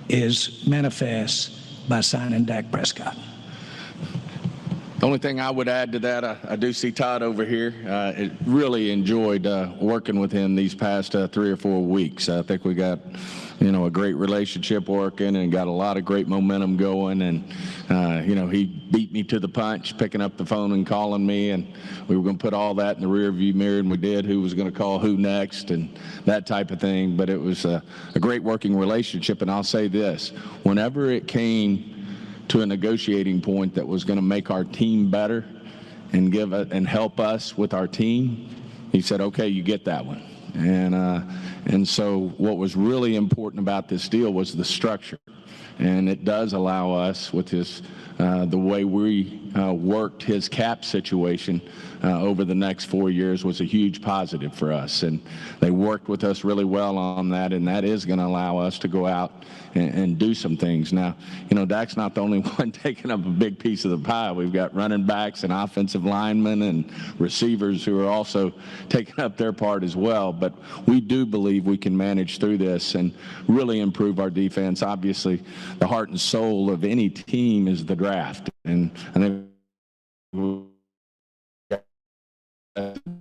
is manifest by signing Dak Prescott. The only thing I would add to that, I do see Todd over here. Really enjoyed working with him these past 3 or 4 weeks. I think we got, a great relationship working and got a lot of great momentum going. And, he beat me to the punch, picking up the phone and calling me. And we were going to put all that in the rearview mirror, and we did. Who was going to call who next and that type of thing. But it was a great working relationship. And I'll say this, whenever it came to a negotiating point that was going to make our team better and and help us with our team, he said, okay, you get that one. And so what was really important about this deal was the structure. And it does allow us, with his the way we worked his cap situation over the next 4 years was a huge positive for us. And they worked with us really well on that, and that is going to allow us to go out and do some things. Now, Dak's not the only one taking up a big piece of the pie. We've got running backs and offensive linemen and receivers who are also taking up their part as well. But we do believe we can manage through this and really improve our defense. Obviously, the heart and soul of any team is the draft. And I think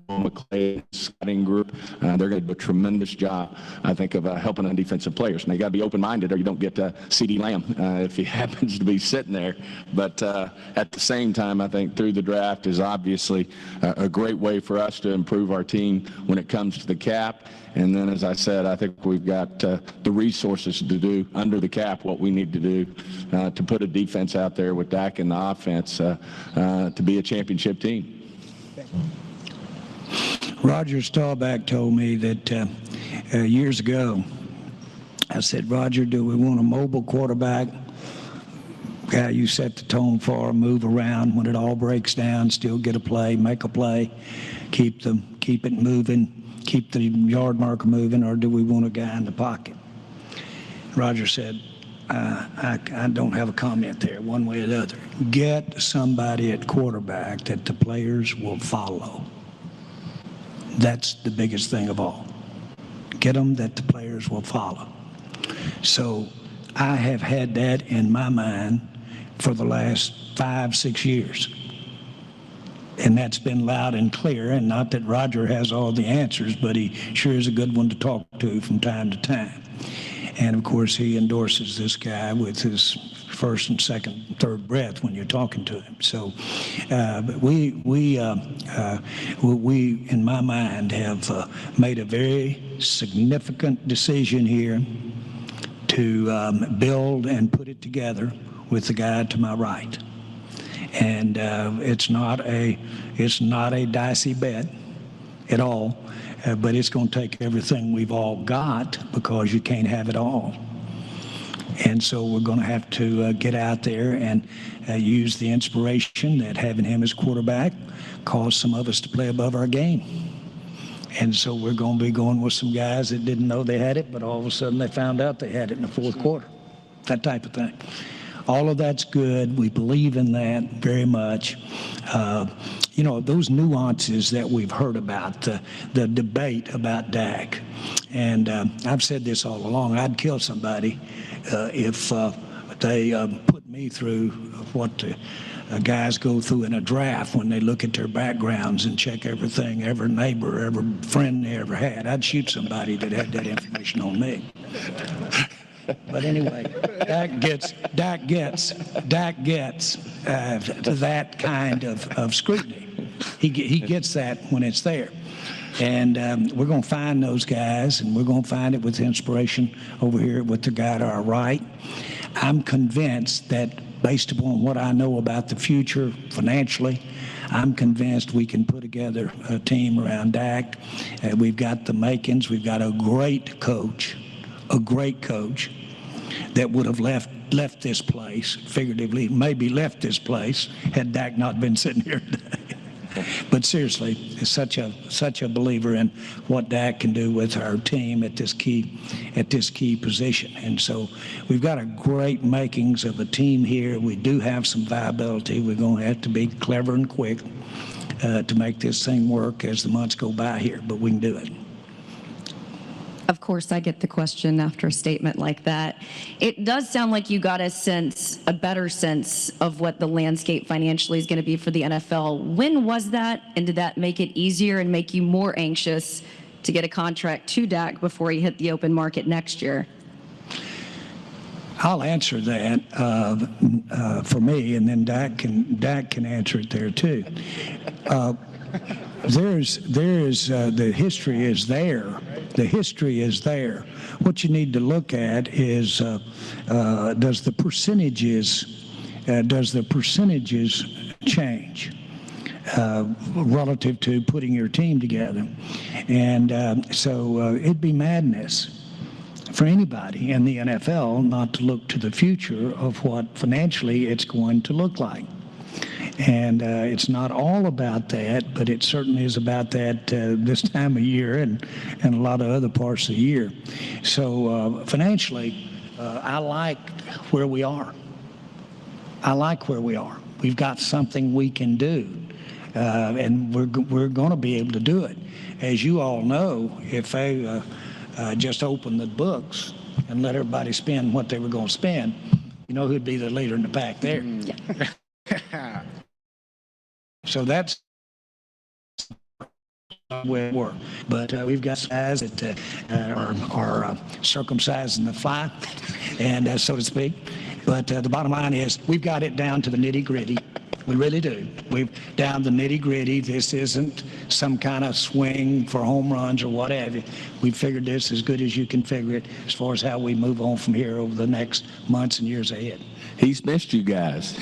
McClay scouting group, they're going to do a tremendous job, I think, of helping on defensive players. And they got to be open-minded, or you don't get C.D. Lamb if he happens to be sitting there. But at the same time, I think through the draft is obviously a great way for us to improve our team when it comes to the cap. And then, as I said, I think we've got the resources to do under the cap what we need to do to put a defense out there with Dak in the offense to be a championship team. Roger Staubach told me that years ago, I said, Roger, do we want a mobile quarterback? Guy you set the tone for, move around when it all breaks down, still get a play, make a play, keep it moving, keep the yard marker moving, or do we want a guy in the pocket? Roger said, I don't have a comment there, one way or the other. Get somebody at quarterback that the players will follow. That's the biggest thing of all. Get them that the players will follow. So I have had that in my mind for the last 5-6 years. And that's been loud and clear, and not that Roger has all the answers, but he sure is a good one to talk to from time to time. And of course, he endorses this guy with his first and second and third breath when you're talking to him. So we in my mind have made a very significant decision here to build and put it together with the guy to my right. And it's not a dicey bet at all, but it's going to take everything we've all got, because you can't have it all. And so we're going to have to get out there and use the inspiration that having him as quarterback caused some of us to play above our game. And so we're going to be going with some guys that didn't know they had it, but all of a sudden they found out they had it in the fourth quarter, that type of thing. All of that's good. We believe in that very much. Those nuances that we've heard about, the debate about Dak. And I've said this all along. I'd kill somebody if they put me through what the guys go through in a draft when they look at their backgrounds and check everything, every neighbor, every friend they ever had. I'd shoot somebody that had that information on me. But anyway, Dak gets that kind of scrutiny. He gets that when it's there. And we're going to find those guys, and we're going to find it with inspiration over here with the guy to our right. I'm convinced that based upon what I know about the future financially, I'm convinced we can put together a team around Dak. We've got the makings. We've got a great coach that would have left this place, figuratively, maybe left this place had Dak not been sitting here today. But seriously, such a believer in what Dak can do with our team at this key position. And so we've got a great makings of a team here. We do have some viability. We're going to have to be clever and quick to make this thing work as the months go by here, but we can do it. Of course, I get the question after a statement like that. It does sound like you got a better sense of what the landscape financially is going to be for the NFL. When was that, and did that make it easier and make you more anxious to get a contract to Dak before he hit the open market next year? I'll answer that for me, and then Dak can answer it there too. The history is there. The history is there. What you need to look at is does the percentages change relative to putting your team together, and so it'd be madness for anybody in the NFL not to look to the future of what financially it's going to look like. And it's not all about that, but it certainly is about that this time of year and a lot of other parts of the year. So financially, I like where we are. We've got something we can do, and we're going to be able to do it. As you all know, if they just open the books and let everybody spend what they were going to spend, you know who'd be the leader in the pack there. Yeah. So that's where we work. But we've got guys that are circumcised in the fly, and so to speak. But the bottom line is we've got it down to the nitty-gritty. We really do. We've down the nitty-gritty. This isn't some kind of swing for home runs or what have you. We figured this as good as you can figure it as far as how we move on from here over the next months and years ahead. He's missed you guys.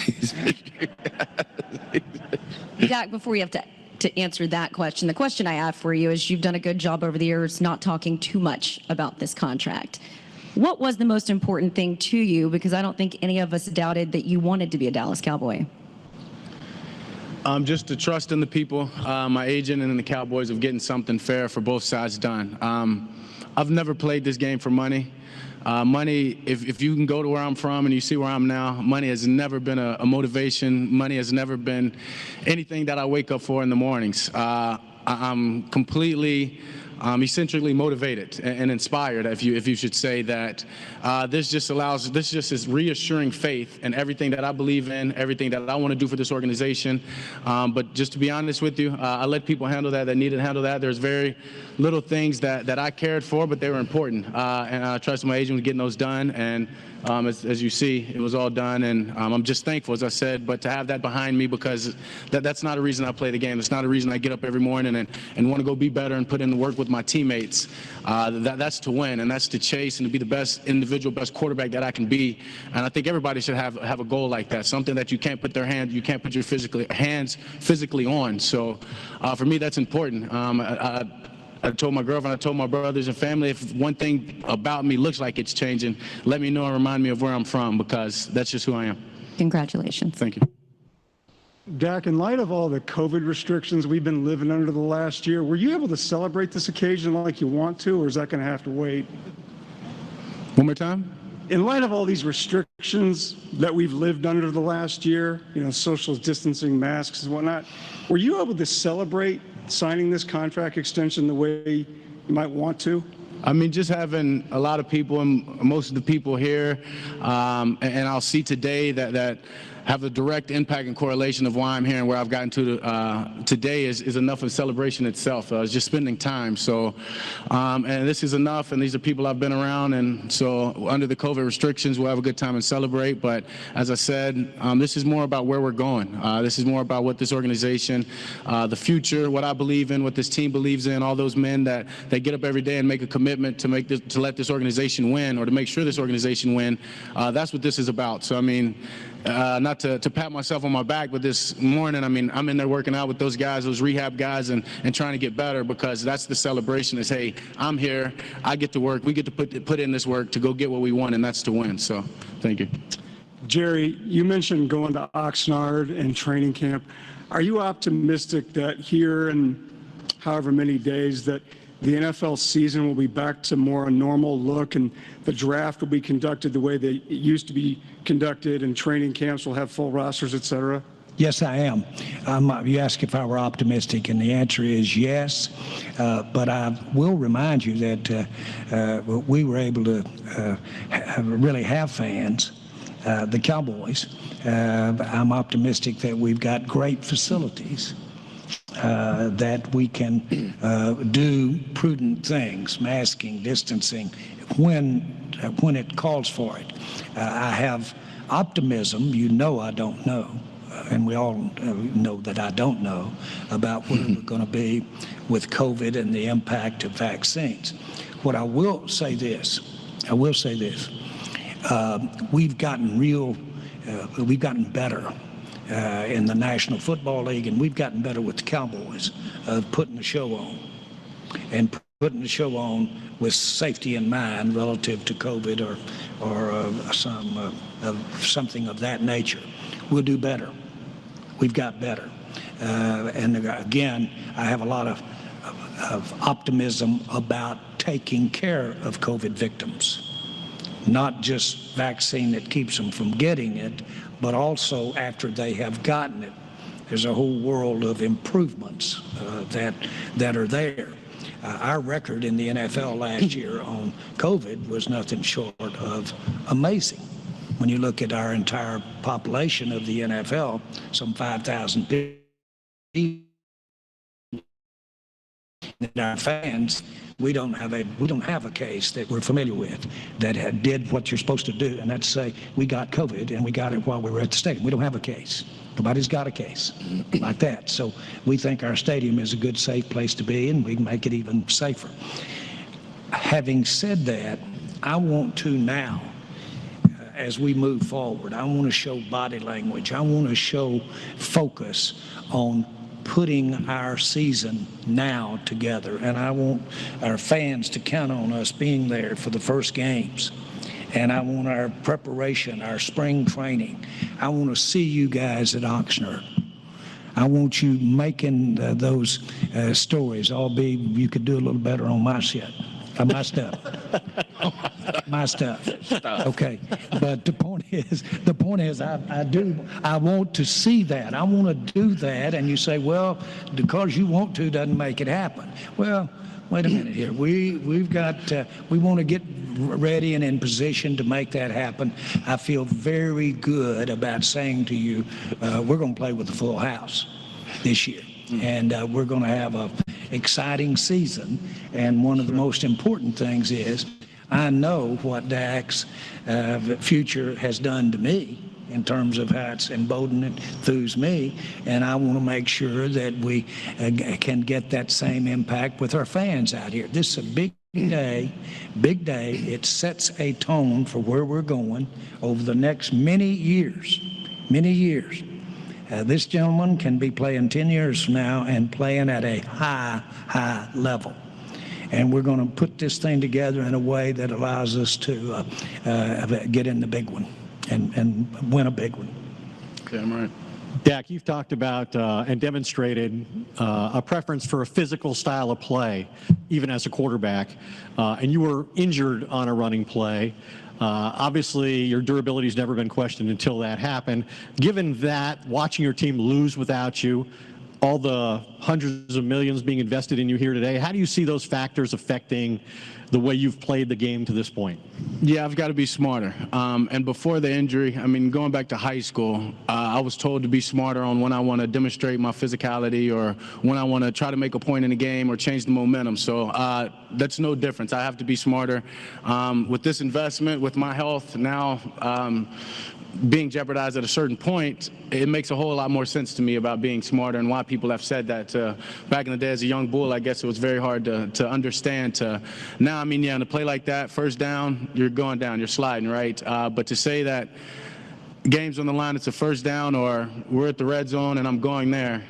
Dak, before you have to answer that question, the question I have for you is you've done a good job over the years not talking too much about this contract. What was the most important thing to you? Because I don't think any of us doubted that you wanted to be a Dallas Cowboy. Just the trust in the people, my agent and the Cowboys of getting something fair for both sides done. I've never played this game for money. Money, if you can go to where I'm from and you see where I'm now, money has never been a motivation. Money has never been anything that I wake up for in the mornings. I'm completely eccentrically motivated and inspired, if you should say that. This just is reassuring faith in everything that I believe in, everything that I want to do for this organization. But just to be honest with you, I let people handle that needed to handle that. There's very little things that I cared for, but they were important. And I trusted my agent with getting those done. And as you see, it was all done, and I'm just thankful, as I said, but to have that behind me, because that's not a reason I play the game. It's not a reason I get up every morning and want to go be better and put in the work with my teammates. That's to win, and that's to chase and to be the best individual, best quarterback that I can be. And I think everybody should have a goal like that, something that you can't put your hands physically on. So for me, that's important. I told my girlfriend, I told my brothers and family, if one thing about me looks like it's changing, let me know and remind me of where I'm from, because that's just who I am. Congratulations. Thank you. Dak, in light of all the COVID restrictions we've been living under the last year, were you able to celebrate this occasion like you want to, or is that going to have to wait? One more time? In light of all these restrictions that we've lived under the last year, social distancing, masks and whatnot, were you able to celebrate signing this contract extension the way you might want to? I mean, just having a lot of people, and most of the people here, and I'll see today that have the direct impact and correlation of why I'm here and where I've gotten to today is enough of celebration itself. It's just spending time. So, and this is enough, and these are people I've been around, and so under the COVID restrictions, we'll have a good time and celebrate. But as I said, this is more about where we're going. This is more about what this organization, the future, what I believe in, what this team believes in, all those men that get up every day and make a commitment to let this organization win, or to make sure this organization win. That's what this is about. So I mean, not to pat myself on my back, but this morning, I mean, I'm in there working out with those guys, those rehab guys, and trying to get better, because that's the celebration is, hey, I'm here, I get to work, we get to put in this work to go get what we want, and that's to win. So thank you. Jerry, you mentioned going to Oxnard and training camp. Are you optimistic that here in however many days that the NFL season will be back to more a normal look, and the draft will be conducted the way that it used to be conducted, and training camps will have full rosters, et cetera? Yes, I am. You asked if I were optimistic, and the answer is yes. But I will remind you that we were able to really have fans, the Cowboys. I'm optimistic that we've got great facilities, that we can do prudent things, masking, distancing, when it calls for it. I have optimism. You know I don't know, and we all know that I don't know about where we're going to be with COVID and the impact of vaccines. What I will say this, we've gotten better in the National Football League, and we've gotten better with the Cowboys of putting the show on, and putting the show on with safety in mind relative to COVID or something of that nature. We'll do better. We've got better. And again, I have a lot of optimism about taking care of COVID victims. Not just vaccine that keeps them from getting it, but also after they have gotten it. There's a whole world of improvements that are there. Our record in the NFL last year on COVID was nothing short of amazing. When you look at our entire population of the NFL, some 5,000 people, and our fans, we don't have a case that we're familiar with that did what you're supposed to do, and that's say we got COVID and we got it while we were at the stadium. We don't have a case. Nobody's got a case like that. So we think our stadium is a good, safe place to be, and we can make it even safer. Having said that, I want to now, as we move forward, I want to show body language. I want to show focus on putting our season now together. And I want our fans to count on us being there for the first games. And I want our preparation, our spring training. I want to see you guys at Oxnard. I want you making those stories, albeit you could do a little better on my shit. My stuff. My stuff. Okay. But the point is, I want to see that. I want to do that. And you say, well, because you want to doesn't make it happen. Well, wait a minute here. We want to get ready and in position to make that happen. I feel very good about saying to you, we're going to play with a full house this year. And we're going to have an exciting season. And one of the most important things is I know what Dak's future has done to me in terms of how it's emboldened and enthused me. And I want to make sure that we can get that same impact with our fans out here. This is a big day. It sets a tone for where we're going over the next many years. This gentleman can be playing 10 years from now and playing at a high level. And we're going to put this thing together in a way that allows us to get in the big one and win a big one. Okay, I'm right. Dak, you've talked about and demonstrated a preference for a physical style of play, even as a quarterback, and you were injured on a running play. Obviously, your durability has never been questioned until that happened. Given that, watching your team lose without you, all the hundreds of millions being invested in you here today. How do you see those factors affecting the way you've played the game to this point? Yeah, I've got to be smarter. And before the injury, I mean, going back to high school, I was told to be smarter on when I want to demonstrate my physicality or when I want to try to make a point in the game or change the momentum. So that's no difference. I have to be smarter. With this investment, with my health now being jeopardized at a certain point, it makes a whole lot more sense to me about being smarter and why people have said that. Back in the day as a young bull, I guess it was very hard to understand. Now, I mean, yeah, to play like that, first down, you're going down, you're sliding, right? But to say that game's on the line, it's a first down, or we're at the red zone and I'm going there,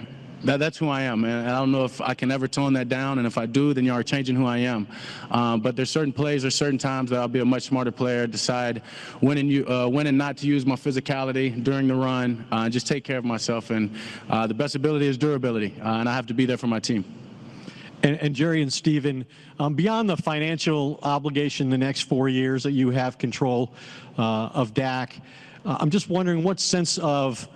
that's who I am, and I don't know if I can ever tone that down, and if I do, then you are changing who I am. But there's certain plays or certain times that I'll be a much smarter player, decide when and not to use my physicality during the run, just take care of myself. And the best ability is durability, and I have to be there for my team. And Jerry and Steven, beyond the financial obligation the next 4 years that you have control of Dak, I'm just wondering what sense of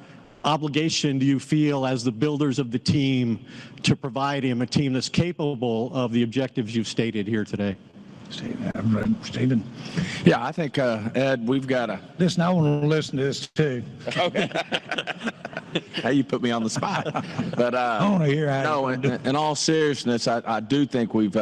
obligation do you feel as the builders of the team to provide him a team that's capable of the objectives you've stated here today? Steven. Yeah, I think, Ed, we've got to. Listen, I want to listen to this too. Okay. Hey, you put me on the spot. But I want to hear how. No, in all seriousness, I do think we've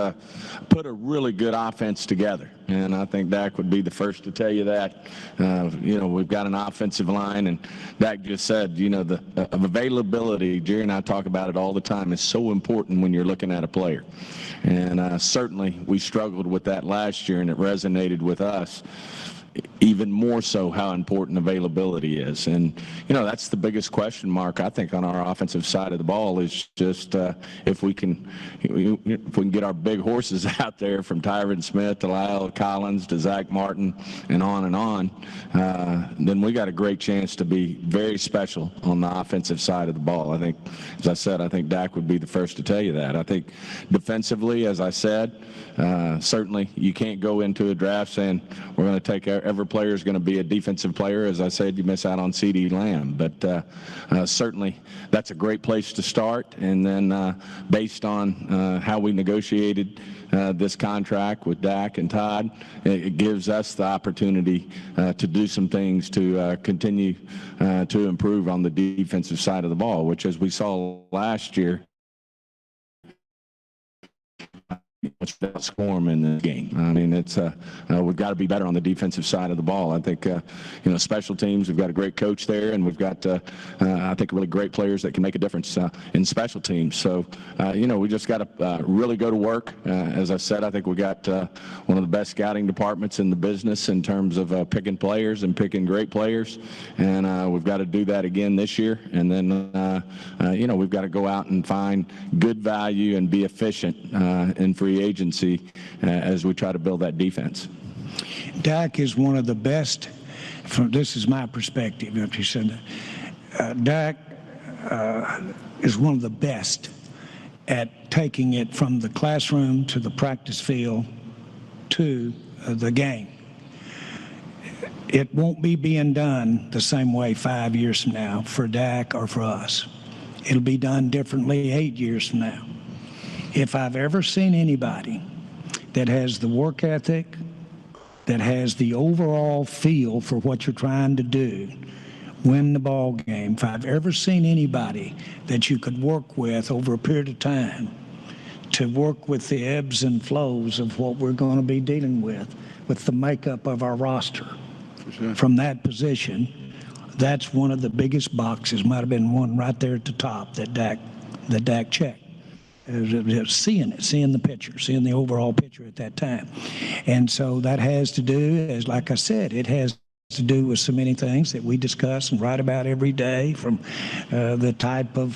put a really good offense together. And I think Dak would be the first to tell you that. We've got an offensive line, and Dak just said, the availability, Jerry and I talk about it all the time, is so important when you're looking at a player. And certainly we struggled with that last year, and it resonated with us even more so how important availability is. And, that's the biggest question mark, I think, on our offensive side of the ball is just if we can get our big horses out there from Tyron Smith to Lyle Collins to Zach Martin and on, then we got a great chance to be very special on the offensive side of the ball. I think, as I said, I think Dak would be the first to tell you that. I think defensively, as I said, certainly you can't go into a draft saying we're going to take every player is going to be a defensive player. As I said, you miss out on CeeDee Lamb. But certainly that's a great place to start. And then based on how we negotiated this contract with Dak and Todd, it gives us the opportunity to do some things to continue to improve on the defensive side of the ball, which, as we saw last year, score in the game. I mean, it's we've got to be better on the defensive side of the ball. I think special teams, we've got a great coach there, and we've got I think really great players that can make a difference in special teams. So we just got to really go to work. As I said, I think we got one of the best scouting departments in the business in terms of picking players and picking great players, and we've got to do that again this year. And then we've got to go out and find good value and be efficient in free agency as we try to build that defense. Dak is one of the best. This is my perspective. After you said that, Dak is one of the best at taking it from the classroom to the practice field to the game. It won't be being done the same way 5 years from now for Dak or for us. It'll be done differently 8 years from now. If I've ever seen anybody that has the work ethic, that has the overall feel for what you're trying to do, win the ball game, if I've ever seen anybody that you could work with over a period of time to work with the ebbs and flows of what we're going to be dealing with the makeup of our roster. Sure. From that position, that's one of the biggest boxes, might have been one right there at the top that Dak checked. Seeing the picture, seeing the overall picture at that time. And so that has to do, as like I said, it has to do with so many things that we discuss and write about every day, from the type of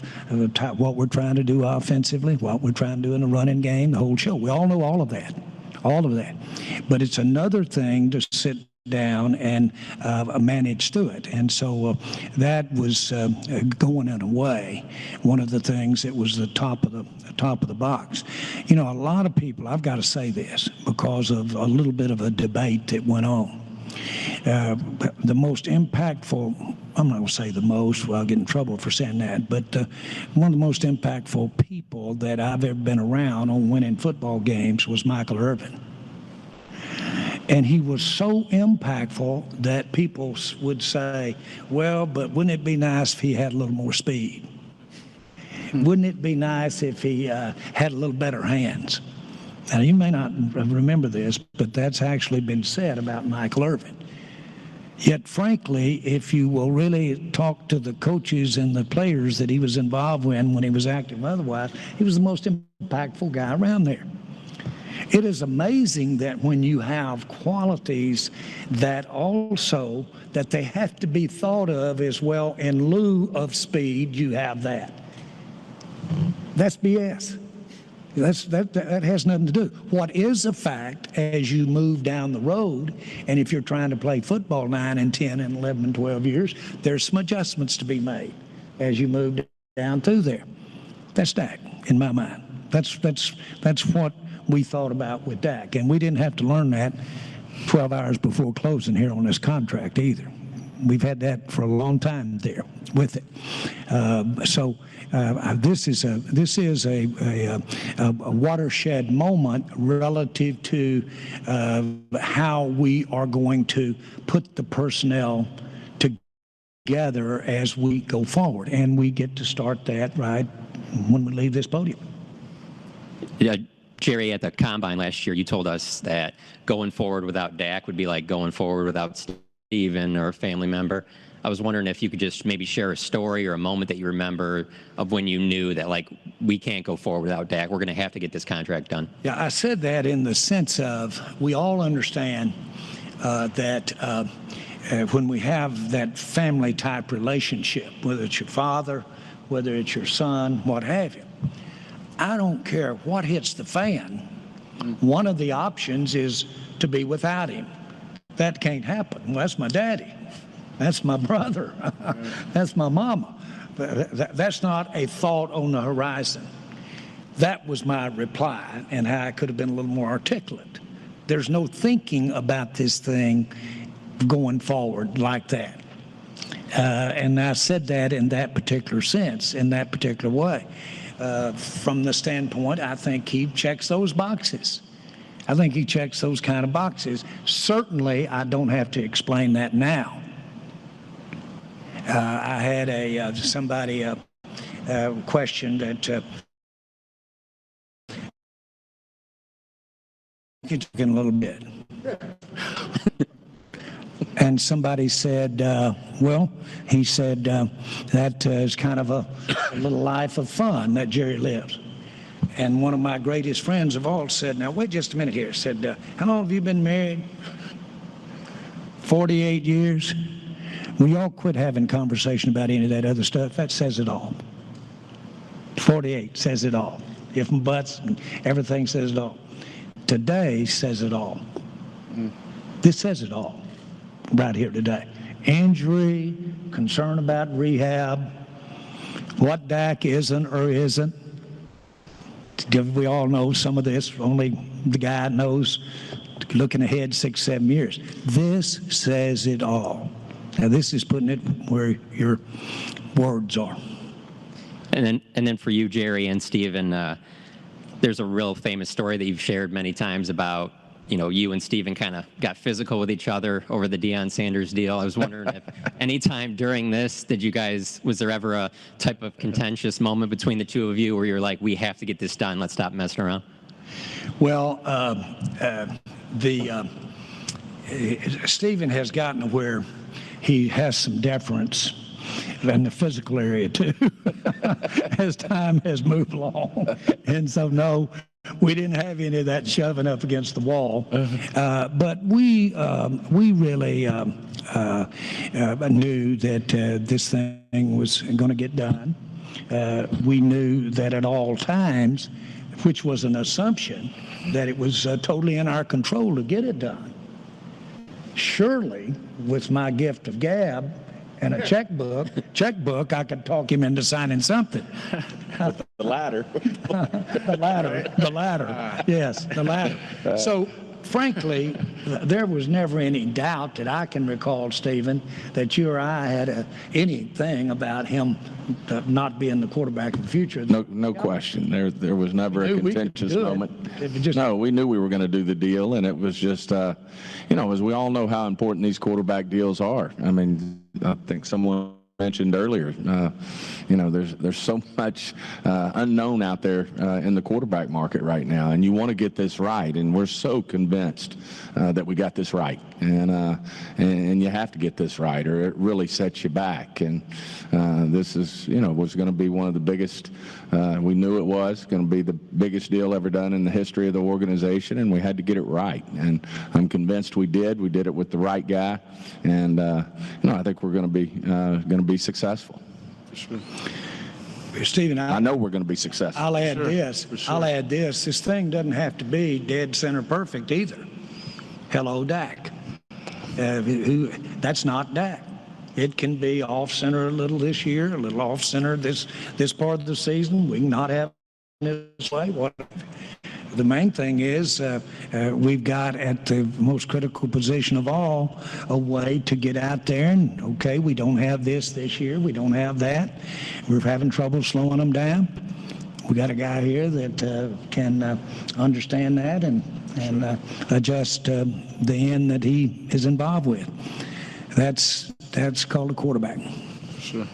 what we're trying to do offensively, what we're trying to do in the running game, the whole show. We all know all of that. But it's another thing to sit down and manage through it. And so that was going in a way one of the things that was the top of the box. A lot of people, I've got to say this because of a little bit of a debate that went on. The most impactful I'm not going to say the most, well, I'll get in trouble for saying that, but one of the most impactful people that I've ever been around on winning football games was Michael Irvin. And he was so impactful that people would say, well, but wouldn't it be nice if he had a little more speed? Wouldn't it be nice if he had a little better hands? Now, you may not remember this, but that's actually been said about Michael Irvin. Yet, frankly, if you will really talk to the coaches and the players that he was involved in when he was active otherwise, he was the most impactful guy around there. It is amazing that when you have qualities that also, that they have to be thought of as well in lieu of speed, you have that. That's BS. That has nothing to do. What is a fact as you move down the road, and if you're trying to play football 9 and 10 and 11 and 12 years, there's some adjustments to be made as you move down through there. That's Dak, in my mind. That's what we thought about with Dak, and we didn't have to learn that 12 hours before closing here on this contract either. We've had that for a long time there with it. This is a watershed moment relative to how we are going to put the personnel together as we go forward, and we get to start that right when we leave this podium. Yeah. Jerry, at the Combine last year, you told us that going forward without Dak would be like going forward without Steven or a family member. I was wondering if you could just maybe share a story or a moment that you remember of when you knew that, like, we can't go forward without Dak. We're going to have to get this contract done. Yeah, I said that in the sense of we all understand that when we have that family-type relationship, whether it's your father, whether it's your son, what have you, I don't care what hits the fan. One of the options is to be without him. That can't happen. Well, that's my daddy. That's my brother. That's my mama. That's not a thought on the horizon. That was my reply, and how I could have been a little more articulate. There's no thinking about this thing going forward like that. And I said that in that particular sense, in that particular way. From the standpoint, I think he checks those boxes. I think he checks those kind of boxes. Certainly, I don't have to explain that now. I had somebody question that in a little bit. And somebody said, well, he said, that is kind of a little life of fun that Jerry lives. And one of my greatest friends of all said, now, wait just a minute here, said, how long have you been married? 48 years. We all quit having conversation about any of that other stuff. That says it all. 48 says it all. If and buts, everything says it all. Today says it all. This says it all right here today. Injury, concern about rehab, what Dak isn't or isn't. We all know some of this. Only the guy knows, looking ahead 6-7 years. This says it all. Now, this is putting it where your words are. And then for you, Jerry and Steven, there's a real famous story that you've shared many times about, you know, you and Steven kind of got physical with each other over the Deion Sanders deal. I was wondering if any time during this, was there ever a type of contentious moment between the two of you where you're like, we have to get this done, let's stop messing around? Well, Steven has gotten to where he has some deference in the physical area too, as time has moved along. And so, no, we didn't have any of that shoving up against the wall. But we really knew that this thing was going to get done. We knew that at all times, which was an assumption, that it was totally in our control to get it done. Surely, with my gift of gab and a checkbook, I could talk him into signing something. The latter. The latter. Yes, the latter. So frankly, there was never any doubt that I can recall, Stephen, that you or I had anything about him not being the quarterback of the future. No question. There was never a contentious moment. No, we knew we were going to do the deal, and it was just, as we all know how important these quarterback deals are. I mean, I think someone mentioned earlier, there's so much unknown out there in the quarterback market right now, and you want to get this right, and we're so convinced that we got this right, and you have to get this right, or it really sets you back. And this is, was going to be one of the biggest. We knew it was going to be the biggest deal ever done in the history of the organization, and we had to get it right. And I'm convinced we did. We did it with the right guy, and I think we're going to be successful. Sure. Stephen, I know we're going to be successful. I'll add this. Sure. I'll add this. This thing doesn't have to be dead center perfect either. Hello, Dak. That's not Dak. It can be off center a little this year, a little off center this part of the season. We can not have it this way. The main thing is we've got at the most critical position of all a way to get out there and, okay, we don't have this year. We don't have that. We're having trouble slowing them down. We got a guy here that can understand that and adjust the end that he is involved with. That's called a quarterback. Sure.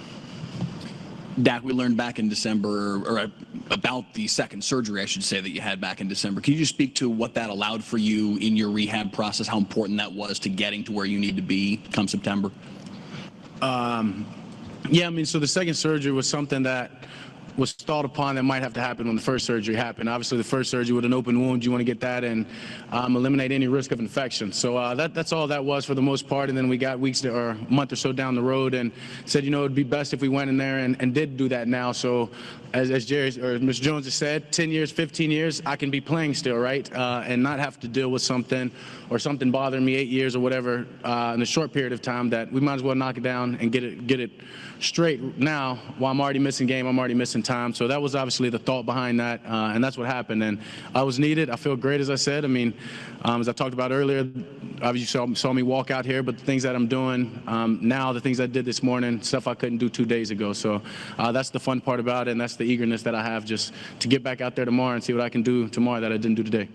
Dak, we learned back in December, or about the second surgery, I should say, that you had back in December. Can you just speak to what that allowed for you in your rehab process, how important that was to getting to where you need to be come September? So the second surgery was something that was thought upon that might have to happen when the first surgery happened. Obviously, the first surgery with an open wound, you want to get that and eliminate any risk of infection. So that's all that was for the most part. And then we got weeks or a month or so down the road and said, it'd be best if we went in there and did do that now. So as Jerry or Mr. Jones has said, 10 years, 15 years, I can be playing still, right? And not have to deal with something bothering me 8 years or whatever in a short period of time, that we might as well knock it down and get it straight now. While I'm already missing game, I'm already missing time. So that was obviously the thought behind that, and that's what happened. And I was needed. I feel great, as I said. As I talked about earlier, obviously you saw me walk out here, but the things that I'm doing now, the things I did this morning, stuff I couldn't do 2 days ago. So that's the fun part about it, and that's the eagerness that I have just to get back out there tomorrow and see what I can do tomorrow that I didn't do today.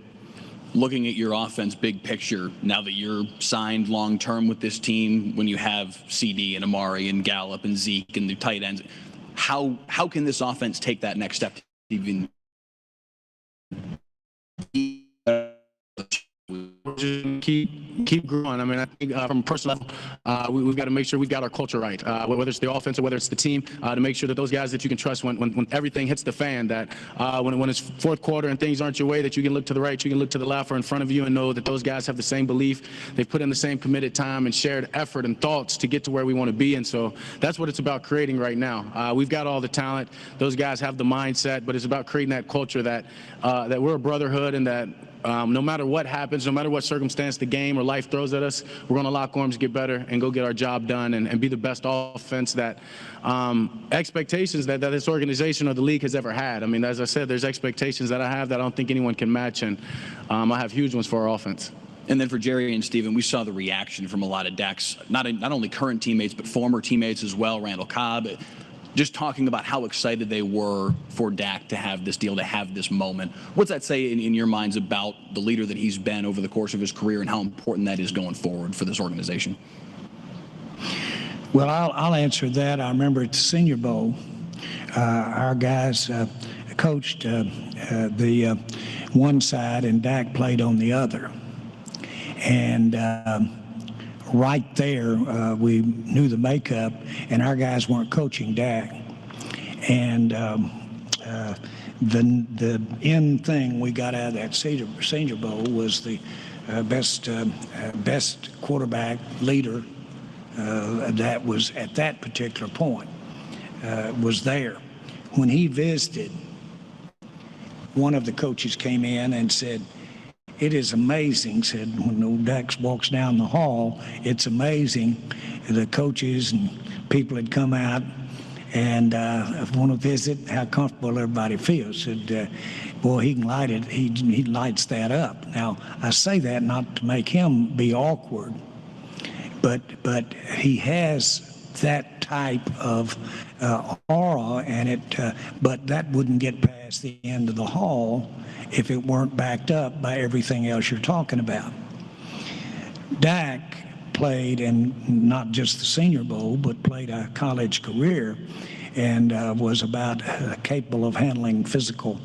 Looking at your offense big picture, now that you're signed long-term with this team, when you have CD and Amari and Gallup and Zeke and the tight ends, how can this offense take that next step to even keep growing. I think from a personal level, we've got to make sure we've got our culture right, whether it's the offense or whether it's the team, to make sure that those guys that you can trust when everything hits the fan, that when it's fourth quarter and things aren't your way, that you can look to the right, you can look to the left or in front of you and know that those guys have the same belief. They've put in the same committed time and shared effort and thoughts to get to where we want to be. And so that's what it's about creating right now. We've got all the talent. Those guys have the mindset, but it's about creating that culture that we're a brotherhood, and that no matter what happens, no matter what circumstance the game or life throws at us, we're going to lock arms, get better, and go get our job done and be the best offense that expectations that this organization or the league has ever had. As I said, there's expectations that I have that I don't think anyone can match, and I have huge ones for our offense. And then for Jerry and Steven, we saw the reaction from a lot of Dak's, not only current teammates, but former teammates as well, Randall Cobb, just talking about how excited they were for Dak to have this deal, to have this moment. What's that say in your minds about the leader that he's been over the course of his career and how important that is going forward for this organization? Well, I'll answer that. I remember at the Senior Bowl, our guys coached the one side and Dak played on the other. And right there, we knew the makeup, and our guys weren't coaching Dak. And the end thing we got out of that Senior Bowl was the best quarterback leader that was at that particular point was there. When he visited, one of the coaches came in and said, "It is amazing," said, when old Dax walks down the hall, "it's amazing." The coaches and people had come out and I want to visit how comfortable everybody feels. And boy, he can light it. He lights that up. Now, I say that not to make him be awkward, but he has that type of aura, and but that wouldn't get past the end of the hall if it weren't backed up by everything else you're talking about. Dak played in not just the Senior Bowl, but played a college career, and was about capable of handling physical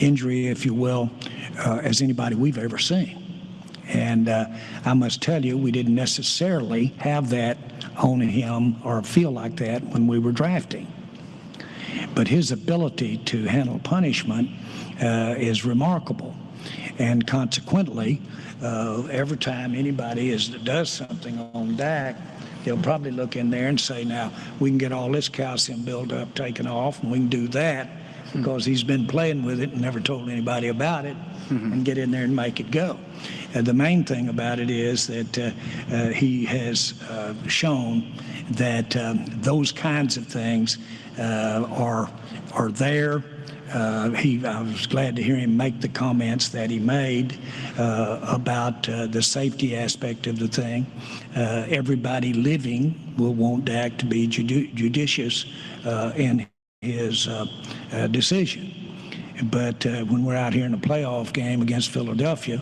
injury, if you will, as anybody we've ever seen. And I must tell you, we didn't necessarily have that on him or feel like that when we were drafting. But his ability to handle punishment is remarkable. And consequently, every time anybody does something on Dak, they'll probably look in there and say, now, we can get all this calcium buildup taken off, and we can do that because he's been playing with it and never told anybody about it, and get in there and make it go. The main thing about it is that he has shown that those kinds of things are there. I was glad to hear him make the comments that he made about the safety aspect of the thing. Everybody living will want Dak to be judicious in his decision. But when we're out here in a playoff game against Philadelphia,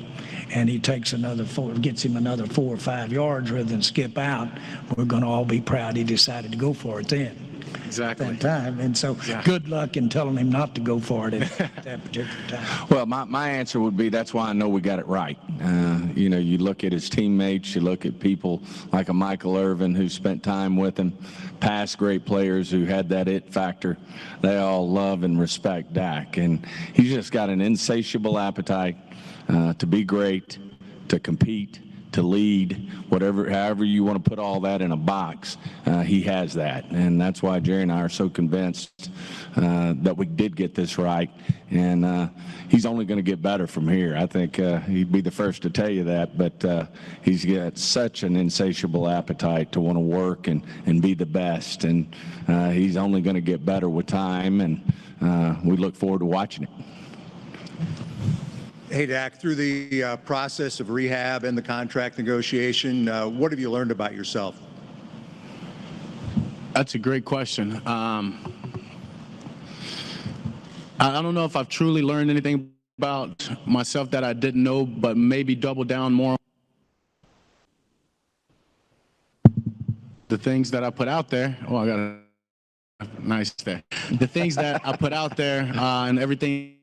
and he takes gets him another 4 or 5 yards rather than skip out, we're going to all be proud he decided to go for it then. Exactly. That time. And so good luck in telling him not to go for it at that particular time. Well, my answer would be that's why I know we got it right. You know, you look at his teammates, you look at people like a Michael Irvin who spent time with him, past great players who had that it factor. They all love and respect Dak. And he's just got an insatiable appetite to be great, to compete, to lead, however you want to put all that in a box, he has that. And that's why Jerry and I are so convinced that we did get this right. And he's only going to get better from here. I think he'd be the first to tell you that, but he's got such an insatiable appetite to want to work and be the best. And he's only going to get better with time, and we look forward to watching it. Hey, Dak, through the process of rehab and the contract negotiation, what have you learned about yourself? That's a great question. I don't know if I've truly learned anything about myself that I didn't know, but maybe double down more. The things that I put out there. Oh, I got a nice there. The things that I put out there and everything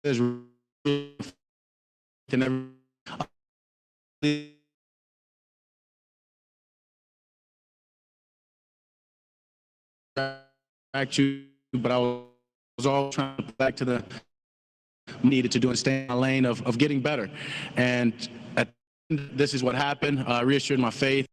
is but I was all trying to get back to the needed to do and stay in my lane of getting better. And this is what happened. Reassured my faith.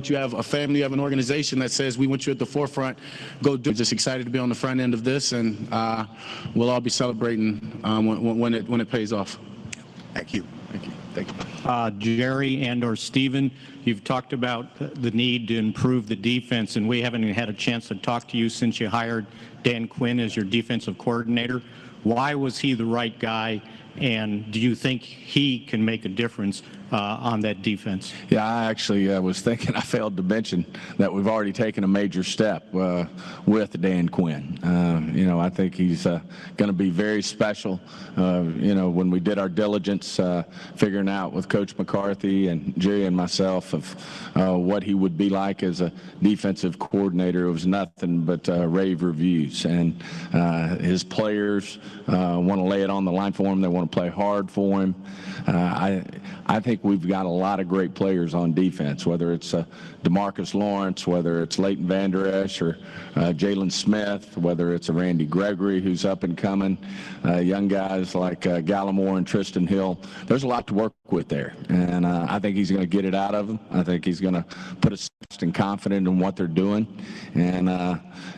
You have a family, you have an organization that says we want you at the forefront. Go do it. Just excited to be on the front end of this, and we'll all be celebrating when it pays off. Thank you. Thank you. Thank you. Jerry and/or Stephen, you've talked about the need to improve the defense, and we haven't even had a chance to talk to you since you hired Dan Quinn as your defensive coordinator. Why was he the right guy And do you think he can make a difference on that defense? Yeah, I actually was thinking, I failed to mention that we've already taken a major step with Dan Quinn. I think he's going to be very special. When we did our diligence, figuring out with Coach McCarthy and Jerry and myself of what he would be like as a defensive coordinator, it was nothing but rave reviews. And his players want to lay it on the line for him. They want to play hard for him. I think we've got a lot of great players on defense, whether it's DeMarcus Lawrence, whether it's Leighton Vander Esch or Jalen Smith, whether it's a Randy Gregory who's up and coming, young guys like Gallimore and Tristan Hill. There's a lot to work with there, and I think he's going to get it out of them. I think he's going to put us and confident in what they're doing, and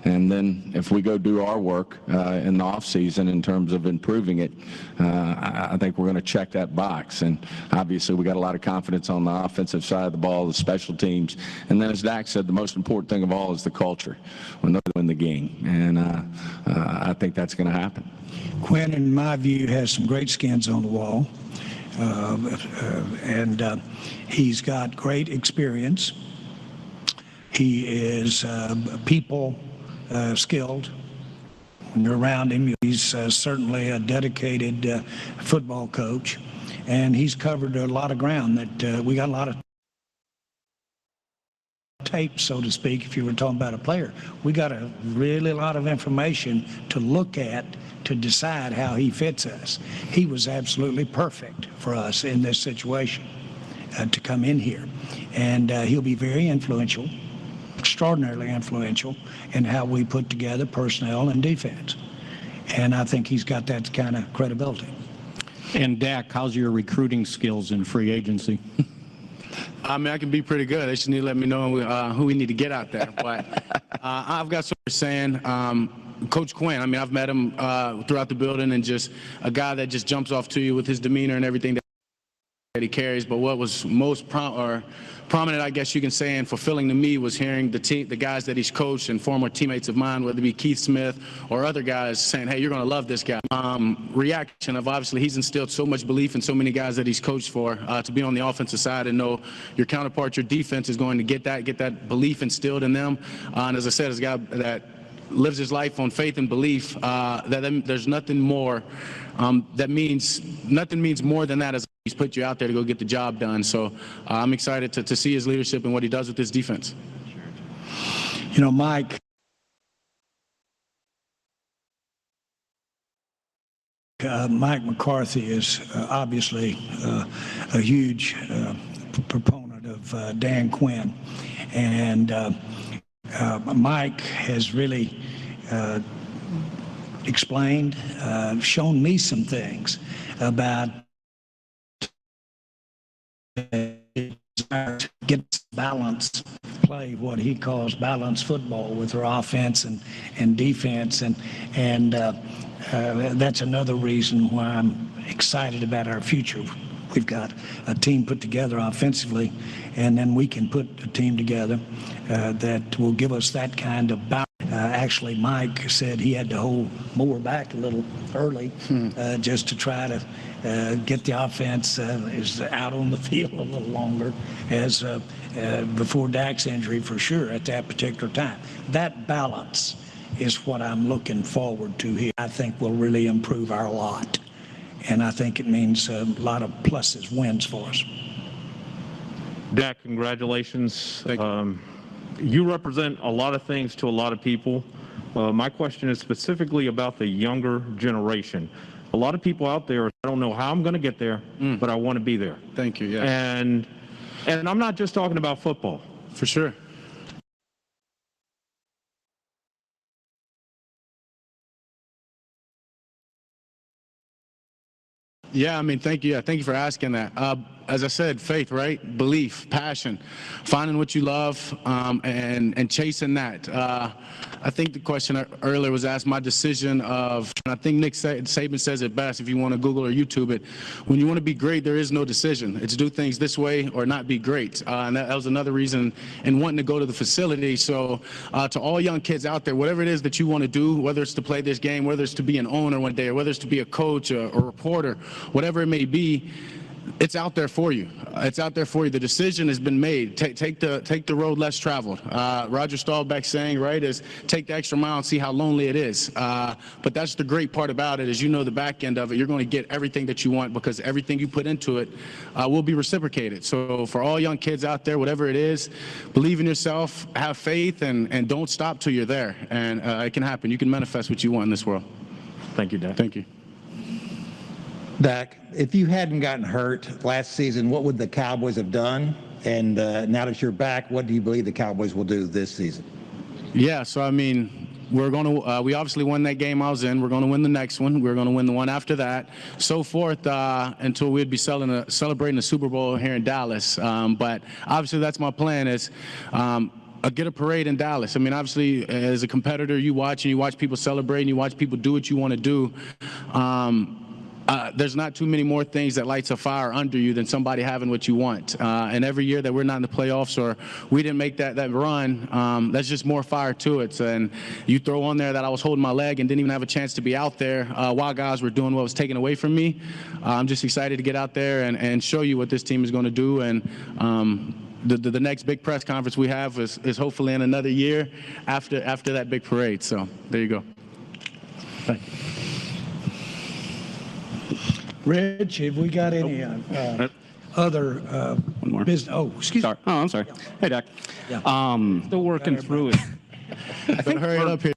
then if we go do our work in the off season in terms of improving it, I think we're going to check that box. And obviously we got a lot of confidence on the offensive side of the ball, the special teams, and then as Dak said, the most important thing of all is the culture when they win the game, and I think that's going to happen. Quinn, in my view, has some great skins on the wall, and he's got great experience. He is people skilled. When you're around him, he's certainly a dedicated football coach, and he's covered a lot of ground that we got a lot of tape, so to speak. If you were talking about a player, we got a really lot of information to look at to decide how he fits us. He was absolutely perfect for us in this situation to come in here, and he'll be very influential, extraordinarily influential in how we put together personnel and defense. And I think he's got that kind of credibility. And Dak, how's your recruiting skills in free agency? I mean, I can be pretty good. They just need to let me know who we need to get out there. But I've got sort of saying, Coach Quinn, I mean, I've met him throughout the building, and just a guy that just jumps off to you with his demeanor and everything that he carries. But what was most prominent, I guess you can say, and fulfilling to me was hearing the guys that he's coached and former teammates of mine, whether it be Keith Smith or other guys, saying, hey, you're going to love this guy. Reaction of, obviously, he's instilled so much belief in so many guys that he's coached for, to be on the offensive side and know your counterpart, your defense is going to get that belief instilled in them. And as I said, as a guy that lives his life on faith and belief, that there's nothing more nothing means more than that as he's put you out there to go get the job done. So I'm excited to see his leadership and what he does with his defense. You know, Mike McCarthy is obviously a huge proponent of Dan Quinn, and Mike has really explained, shown me some things about get balance, play what he calls balanced football with our offense and defense, and that's another reason why I'm excited about our future. We've got a team put together offensively, and then we can put a team together that will give us that kind of balance. Actually, Mike said he had to hold Moore back a little early just to try to get the offense is out on the field a little longer as before Dak's injury, for sure, at that particular time. That balance is what I'm looking forward to here. I think will really improve our lot. And I think it means a lot of pluses, wins for us. Dak, congratulations. You represent a lot of things to a lot of people. My question is specifically about the younger generation. A lot of people out there, I don't know how I'm going to get there, but I want to be there. Thank you. Yes. And I'm not just talking about football. For sure. Yeah, I mean, thank you. Yeah, thank you for asking that. as I said, faith, right? Belief, passion, finding what you love, and chasing that. I think the question earlier was asked my decision of, and I think Nick Saban says it best if you want to Google or YouTube it. When you want to be great, there is no decision. It's do things this way or not be great. And that was another reason in wanting to go to the facility. So to all young kids out there, whatever it is that you want to do, whether it's to play this game, whether it's to be an owner one day, or whether it's to be a coach or a reporter, whatever it may be, it's out there for you. It's out there for you. The decision has been made. Take the road less traveled. Roger Staubach saying, right, is take the extra mile and see how lonely it is. But that's the great part about it is, you know, the back end of it. You're going to get everything that you want because everything you put into it will be reciprocated. So for all young kids out there, whatever it is, believe in yourself, have faith, and don't stop till you're there. And it can happen. You can manifest what you want in this world. Thank you, Dak. Thank you. Dak, if you hadn't gotten hurt last season, what would the Cowboys have done? And now that you're back, what do you believe the Cowboys will do this season? Yeah, so I mean, we're going to. We obviously won that game I was in. We're going to win the next one. We're going to win the one after that, so forth, until we'd be celebrating the Super Bowl here in Dallas. But obviously, that's my plan. Is get a parade in Dallas. I mean, obviously, as a competitor, you watch people celebrate, and you watch people do what you want to do. There's not too many more things that lights a fire under you than somebody having what you want. And every year that we're not in the playoffs or we didn't make that run, that's just more fire to it. And you throw on there that I was holding my leg and didn't even have a chance to be out there while guys were doing what was taken away from me. I'm just excited to get out there and show you what this team is going to do. And the next big press conference we have is hopefully in another year after that big parade. So there you go. Thank you. Rich, have we got any other one more business? Oh, excuse me. Oh, I'm sorry. Hey, Dak. Yeah. Still working through it. I think hurry it up here.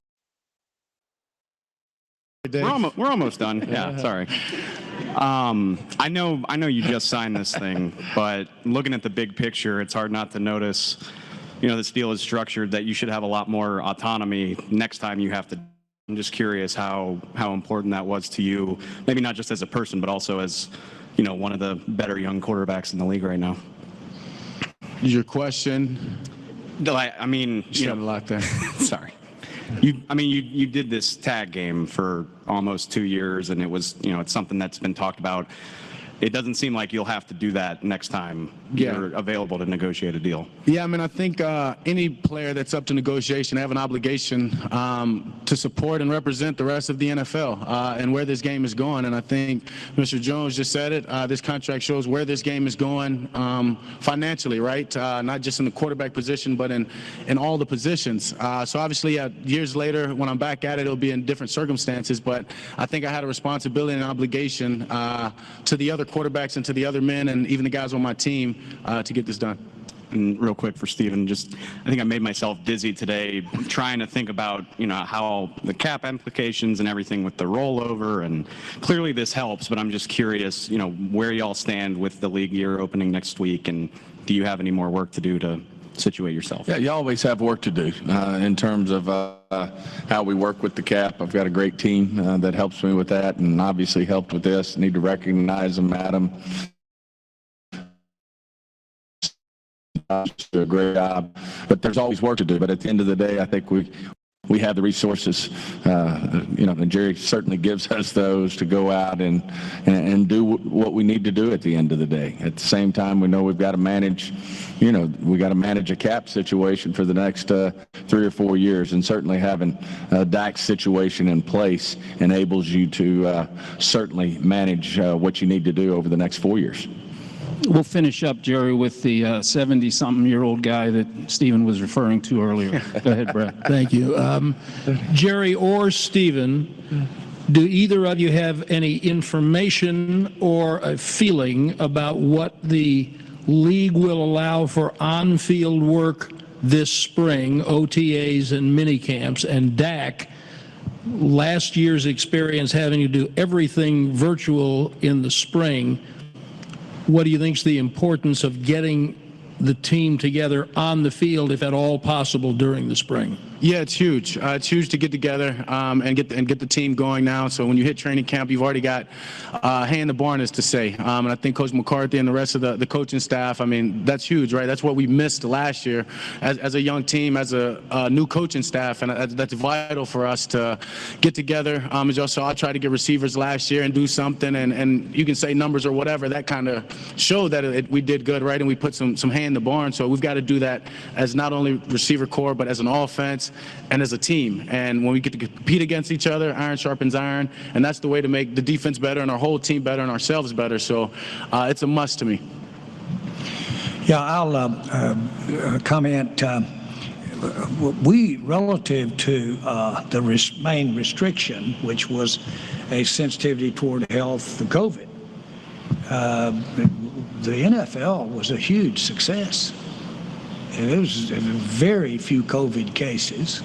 We're almost done. Yeah, sorry. I know you just signed this thing, but looking at the big picture, it's hard not to notice, you know, this deal is structured that you should have a lot more autonomy next time you have to. I'm just curious how important that was to you, maybe not just as a person, but also as, you know, one of the better young quarterbacks in the league right now. Your question? I mean, you know, a lot there. Sorry. You did this tag game for almost 2 years, and it was, you know, it's something that's been talked about. It doesn't seem like you'll have to do that next time you're available to negotiate a deal. Yeah, I mean, I think any player that's up to negotiation have an obligation to support and represent the rest of the NFL and where this game is going. And I think Mr. Jones just said it. This contract shows where this game is going financially, right? Not just in the quarterback position, but in all the positions. So obviously, years later, when I'm back at it, it'll be in different circumstances. But I think I had a responsibility and obligation to the other quarterbacks and to the other men and even the guys on my team to get this done. And real quick for Steven, I think I made myself dizzy today trying to think about, you know, how the cap implications and everything with the rollover, and clearly this helps, but I'm just curious, you know, where y'all stand with the league year opening next week, and do you have any more work to do to situate yourself? Yeah, you always have work to do in terms of how we work with the cap. I've got a great team that helps me with that, and obviously helped with this. Need to recognize them, Adam. Do a great job, but there's always work to do. But at the end of the day, I think we have the resources, you know, and Jerry certainly gives us those to go out and do what we need to do at the end of the day. At the same time, we know we've got to manage, you know, we got to manage a cap situation for the next 3 or 4 years, and certainly having Dak's situation in place enables you to certainly manage what you need to do over the next 4 years. We'll finish up, Jerry, with the 70-something-year-old guy that Stephen was referring to earlier. Go ahead, Brad. Thank you. Jerry or Stephen, do either of you have any information or a feeling about what the league will allow for on-field work this spring, OTAs and minicamps, and Dak, last year's experience having to do everything virtual in the spring? What do you think is the importance of getting the team together on the field, if at all possible, during the spring? Yeah, it's huge. It's huge to get together and get the team going now. So when you hit training camp, you've already got hay in the barn, as to say. And I think Coach McCarthy and the rest of the coaching staff, I mean, that's huge, right? That's what we missed last year as a young team, as a new coaching staff, and that's vital for us to get together. As y'all saw, I tried to get receivers last year and do something, and you can say numbers or whatever. That kind of showed that we did good, right? And we put some hay in the barn. So we've got to do that as not only receiver core, but as an offense and as a team. And when we get to compete against each other, iron sharpens iron, and that's the way to make the defense better and our whole team better and ourselves better. So it's a must to me. Yeah, I'll comment. We, relative to the main restriction, which was a sensitivity toward health, the COVID, the NFL was a huge success. There was very few COVID cases,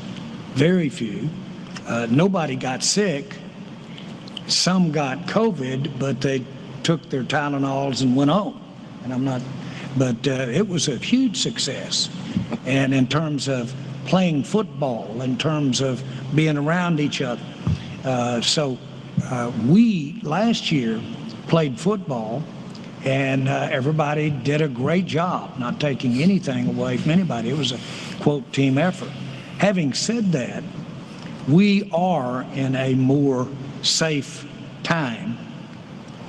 very few. Nobody got sick. Some got COVID, but they took their Tylenols and went home. And I'm not, but it was a huge success. And in terms of playing football, in terms of being around each other. We last year played football, and everybody did a great job, not taking anything away from anybody. It was a, quote, team effort. Having said that, we are in a more safe time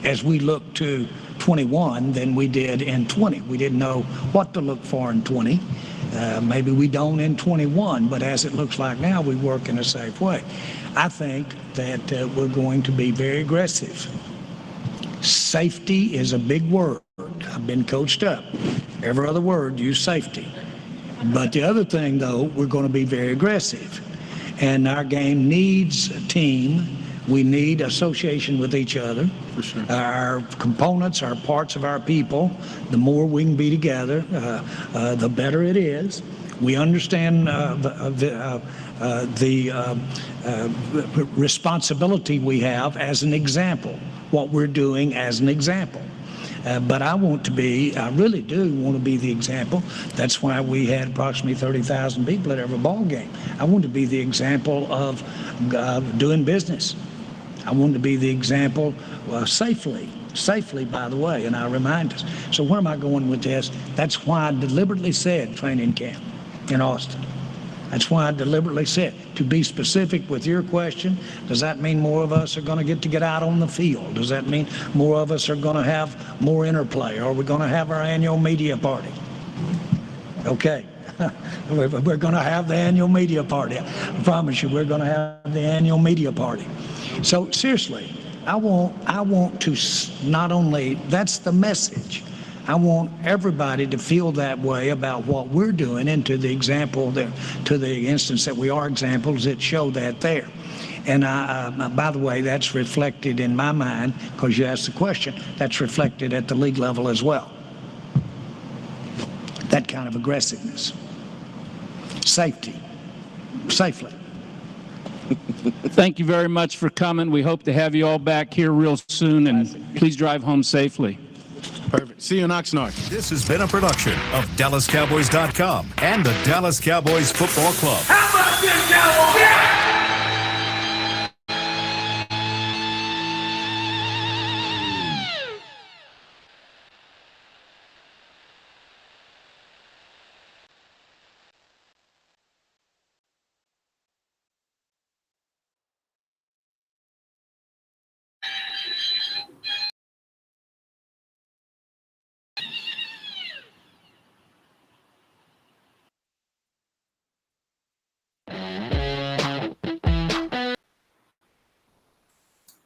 as we look to 21 than we did in 20. We didn't know what to look for in 20. Maybe we don't in 21, but as it looks like now, we work in a safe way. I think that we're going to be very aggressive. Safety is a big word. I've been coached up. Every other word, use safety. But the other thing, though, we're going to be very aggressive. And our game needs a team. We need association with each other. For sure. Our components, our parts of our people, the more we can be together, the better it is. We understand the responsibility we have as an example, what we're doing as an example. But I really do want to be the example. That's why we had approximately 30,000 people at every ball game. I want to be the example of doing business. I want to be the example safely, by the way, and I remind us. So where am I going with this? That's why I deliberately said training camp in Austin. That's why I deliberately said, to be specific with your question, does that mean more of us are going to get out on the field? Does that mean more of us are going to have more interplay? Are we going to have our annual media party? Okay. We're going to have the annual media party. I promise you, we're going to have the annual media party. So seriously, I want to not only, that's the message. I want everybody to feel that way about what we're doing, and to the example, to the instance that we are examples that show that there. And by the way, that's reflected in my mind, because you asked the question, that's reflected at the league level as well. That kind of aggressiveness. Safely. Thank you very much for coming. We hope to have you all back here real soon, and please drive home safely. Perfect. See you in Oxnard. This has been a production of DallasCowboys.com and the Dallas Cowboys Football Club. How about this, Cowboys? Yeah!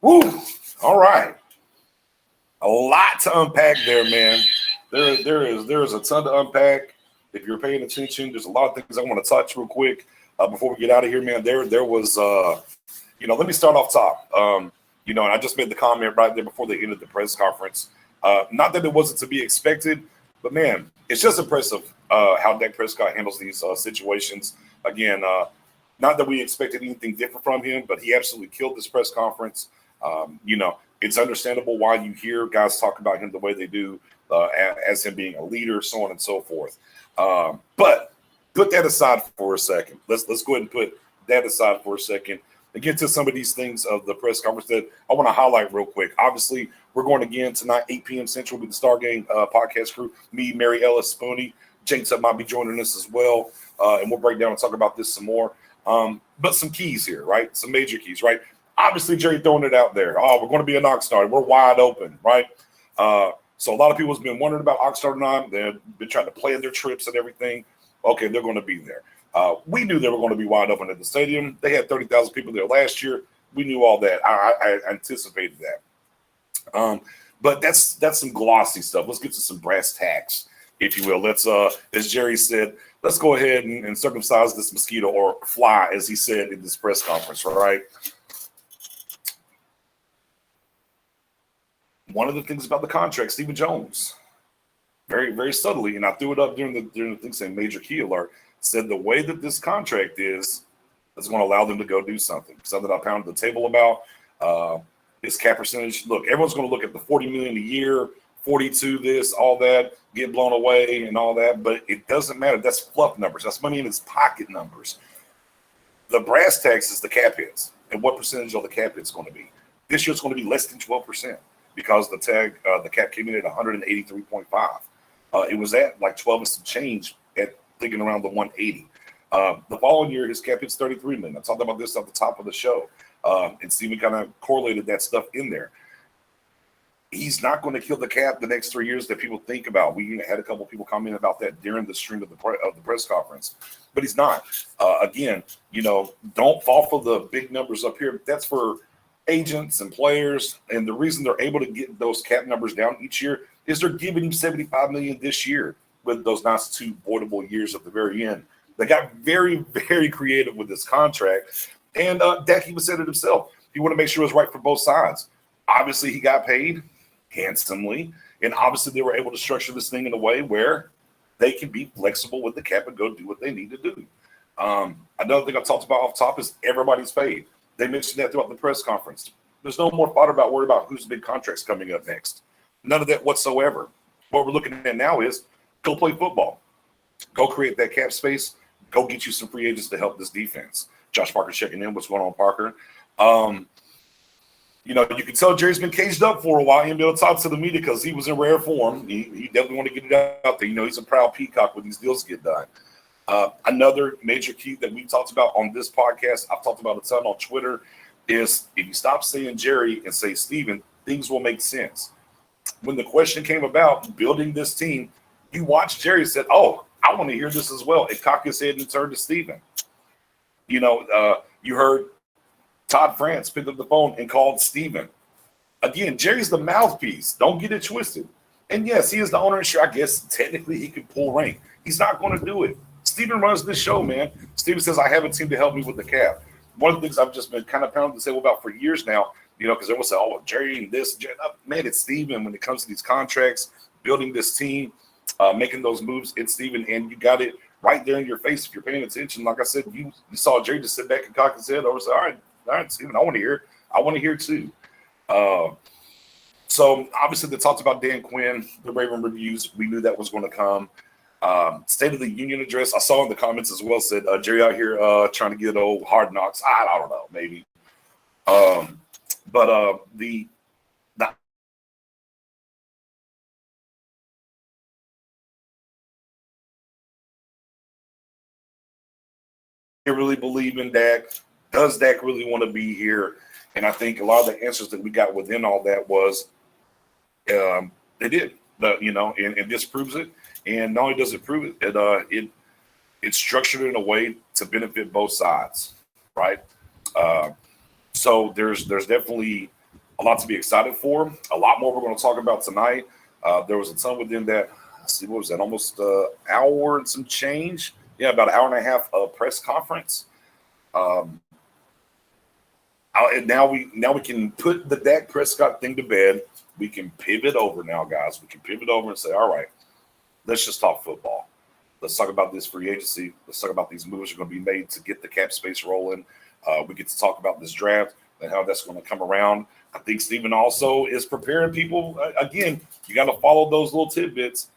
Woo! All right. A lot to unpack there, man. There is a ton to unpack. If you're paying attention, there's a lot of things I want to touch real quick before we get out of here, man. There was, let me start off top. And I just made the comment right there before they ended the press conference. Not that it wasn't to be expected, but man, it's just impressive how Dak Prescott handles these situations. Again, not that we expected anything different from him, but he absolutely killed this press conference. It's understandable why you hear guys talk about him the way they do. as him being a leader, so on and so forth. But put that aside for a second. Let's go ahead and put that aside for a second and get to some of these things of the press conference that I want to highlight real quick. Obviously, we're going again tonight, 8 p.m. Central with the Star Game podcast crew. Me, Mary Ellis, Spooney, James might be joining us as well, and we'll break down and talk about this some more. But some keys here, right? Some major keys, right? Obviously, Jerry throwing it out there. Oh, we're going to be an Oxnard. We're wide open, right? So a lot of people have been wondering about Oxnard tonight. They've been trying to plan their trips and everything. Okay, they're going to be there. We knew they were going to be wide open at the stadium. They had 30,000 people there last year. We knew all that. I anticipated that. But that's some glossy stuff. Let's get to some brass tacks, if you will. Let's, as Jerry said, let's go ahead and circumcise this mosquito, or fly, as he said in this press conference, right? One of the things about the contract, Stephen Jones, very, very subtly, and I threw it up during the thing saying major key alert, said the way that this contract is going to allow them to go do something. Something I pounded the table about. His cap percentage. Look, everyone's going to look at the $40 million a year, 42 this, all that, get blown away and all that, but it doesn't matter. That's fluff numbers. That's money in his pocket numbers. The brass tacks is the cap hits, and what percentage of the cap hits going to be. This year it's going to be less than 12% because the cap came in at 183.5. It was at like 12 and some change at thinking around the 180. The following year, his cap hits 33 million. I talked about this at the top of the show. And Steven kind of correlated that stuff in there. He's not going to kill the cap the next 3 years that people think about. We had a couple of people comment about that during the stream of the press conference, but he's not. Again, don't fall for the big numbers up here. That's for agents and players, and the reason they're able to get those cap numbers down each year is they're giving him $75 million this year with those nice 2 voidable years at the very end. They got very, very creative with this contract. And Dak even said it himself. He wanted to make sure it was right for both sides. Obviously, he got paid handsomely. And obviously, they were able to structure this thing in a way where they can be flexible with the cap and go do what they need to do. Another thing I talked about off top is everybody's paid. They mentioned that throughout the press conference. There's no more thought about worried about whose big contract's coming up next. None of that whatsoever. What we're looking at now is go play football. Go create that cap space. Go get you some free agents to help this defense. Josh Parker checking in. What's going on, Parker? You can tell Jerry's been caged up for a while. He'll be able to talk to the media because he was in rare form. He definitely want to get it out there. He's a proud peacock when these deals get done. Another major key that we talked about on this podcast, I've talked about a ton on Twitter, is if you stop saying Jerry and say Steven, things will make sense. When the question came about building this team, you watched Jerry and said, oh, I want to hear this as well. And cocked his head and turned to Steven. You heard Todd France pick up the phone and called Steven. Again, Jerry's the mouthpiece. Don't get it twisted. And yes, he is the owner. And sure, I guess technically he could pull rank. He's not going to do it. Steven runs this show, man. Steven says, I have a team to help me with the cap. One of the things I've just been kind of pounding the table about for years now, because everyone say, oh, Jerry and this. Jerry. Man, it's Steven when it comes to these contracts, building this team, making those moves. It's Steven, and you got it right there in your face if you're paying attention. Like I said, you saw Jerry just sit back and cock his head over and say, all right, Steven, I want to hear it. I want to hear it too. So obviously they talked about Dan Quinn, the Raven reviews. We knew that was going to come. State of the Union address, I saw in the comments as well, said Jerry out here trying to get old Hard Knocks. I don't know, maybe. But the really believe in Dak. Does Dak really want to be here? And I think a lot of the answers that we got within all that was they did. And this proves it. And not only does it prove it, it's structured in a way to benefit both sides, right? So there's definitely a lot to be excited for. A lot more we're going to talk about tonight. There was a ton within that. Let's see, what was that? Almost an hour and some change. Yeah, about an hour and a half press conference. And now we can put the Dak Prescott thing to bed. We can pivot over now, guys. We can pivot over and say, all right, let's just talk football. Let's talk about this free agency. Let's talk about these moves that are going to be made to get the cap space rolling. We get to talk about this draft. and how that's going to come around. I think Stephen also is preparing people. Again, you got to follow those little tidbits.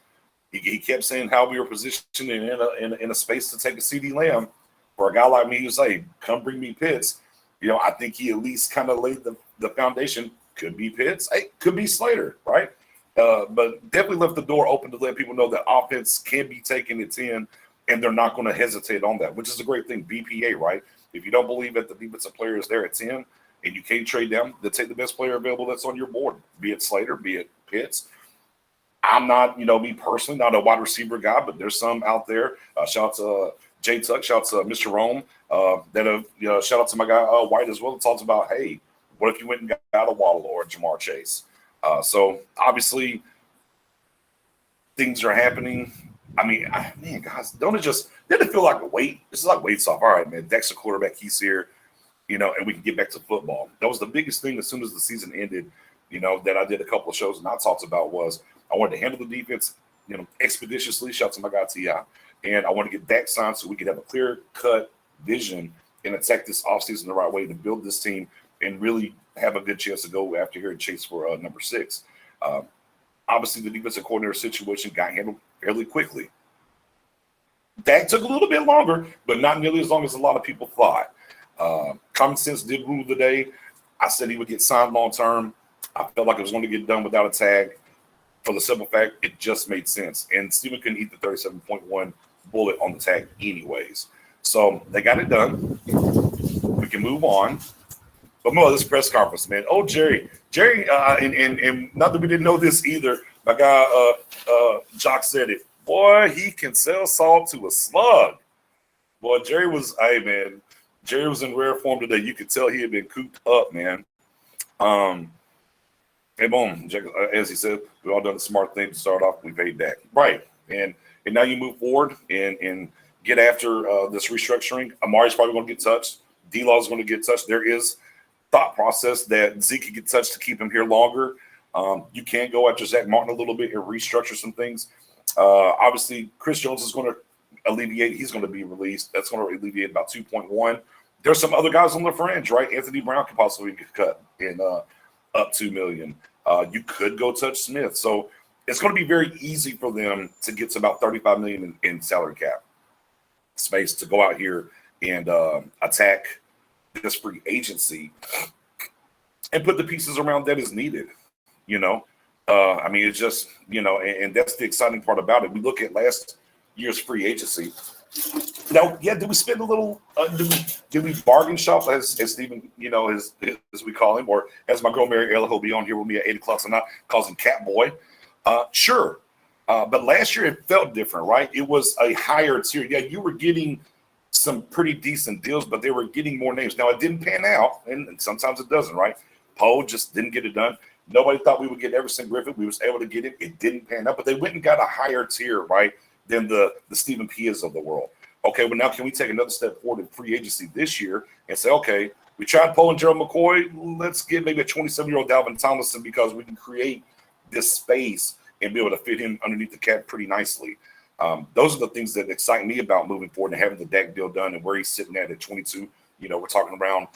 He kept saying how we were positioned in a space to take a CD Lamb. For a guy like me who's like, come bring me Pitts, I think he at least kind of laid the foundation. Could be Pitts, could be Slater, right? But definitely left the door open to let people know that offense can be taken at 10, and they're not going to hesitate on that, which is a great thing. BPA, right? If you don't believe that the defensive player is there at 10 and you can't trade down, then take the best player available that's on your board, be it Slater, be it Pitts. I'm not, me personally, not a wide receiver guy, but there's some out there. Shout out to Jay Tuck, shout out to Mr. Rome, shout out to my guy White as well. It talks about, hey, what if you went and got a Waddle or a Jamar Chase? So obviously things are happening. I mean, man, guys, doesn't it feel like a weight? This is like weights off. All right, man, Dak's a quarterback. He's here, and we can get back to football. That was the biggest thing as soon as the season ended, that I did a couple of shows and I talked about was I wanted to handle the defense, expeditiously. Shout out to my guy T.I. And I want to get Dak signed so we could have a clear-cut vision and attack this offseason the right way to build this team and really have a good chance to go after here and chase for number 6. Obviously, the defensive coordinator situation got handled fairly quickly. Dak took a little bit longer, but not nearly as long as a lot of people thought. Common sense did rule the day. I said he would get signed long-term. I felt like it was going to get done without a tag for the simple fact it just made sense. And Steven couldn't eat the 37.1 bullet on the tag anyways. So they got it done. We can move on. But more of this press conference, man. Oh, Jerry, and not that we didn't know this either. My guy, Jock said it. Boy, he can sell salt to a slug. Boy, Jerry was in rare form today. You could tell he had been cooped up, man. Hey, boom. As he said, we all done the smart thing to start off. We paid Dak. Right. And now you move forward and get after this restructuring. Amari's probably going to get touched. D-Law's going to get touched. There is thought process that Zeke could get touched to keep him here longer. You can go after Zach Martin a little bit and restructure some things. Obviously, Chris Jones is going to alleviate. He's going to be released. That's going to alleviate about 2.1. There's some other guys on the fringe, right? Anthony Brown could possibly get cut in up $2 million. You could go touch Smith. So it's going to be very easy for them to get to about $35 million in salary cap space to go out here and attack this free agency and put the pieces around that is needed. It's just, and that's the exciting part about it. We look at last year's free agency. Now, yeah, did we spend a little? Did we bargain shop as Stephen, as we call him, or as my girl Mary Ella, who'll be on here with me at 8 o'clock tonight, calls him Cat Boy? Sure, but last year it felt different, right? It was a higher tier. Yeah, you were getting some pretty decent deals, but they were getting more names. Now it didn't pan out, and sometimes it doesn't, right? Poe just didn't get it done. Nobody thought we would get Everson Griffin. We was able to get it. It didn't pan out, but they went and got a higher tier, right, than the Stephen Pias of the world. Okay, well, now can we take another step forward in free agency this year and say, okay, we tried Poe and Gerald McCoy. Let's get maybe a 27-year-old Dalvin Tomlinson because we can create this space and be able to fit him underneath the cap pretty nicely. Those are the things that excite me about moving forward and having the Dak deal done and where he's sitting at 22. We're talking around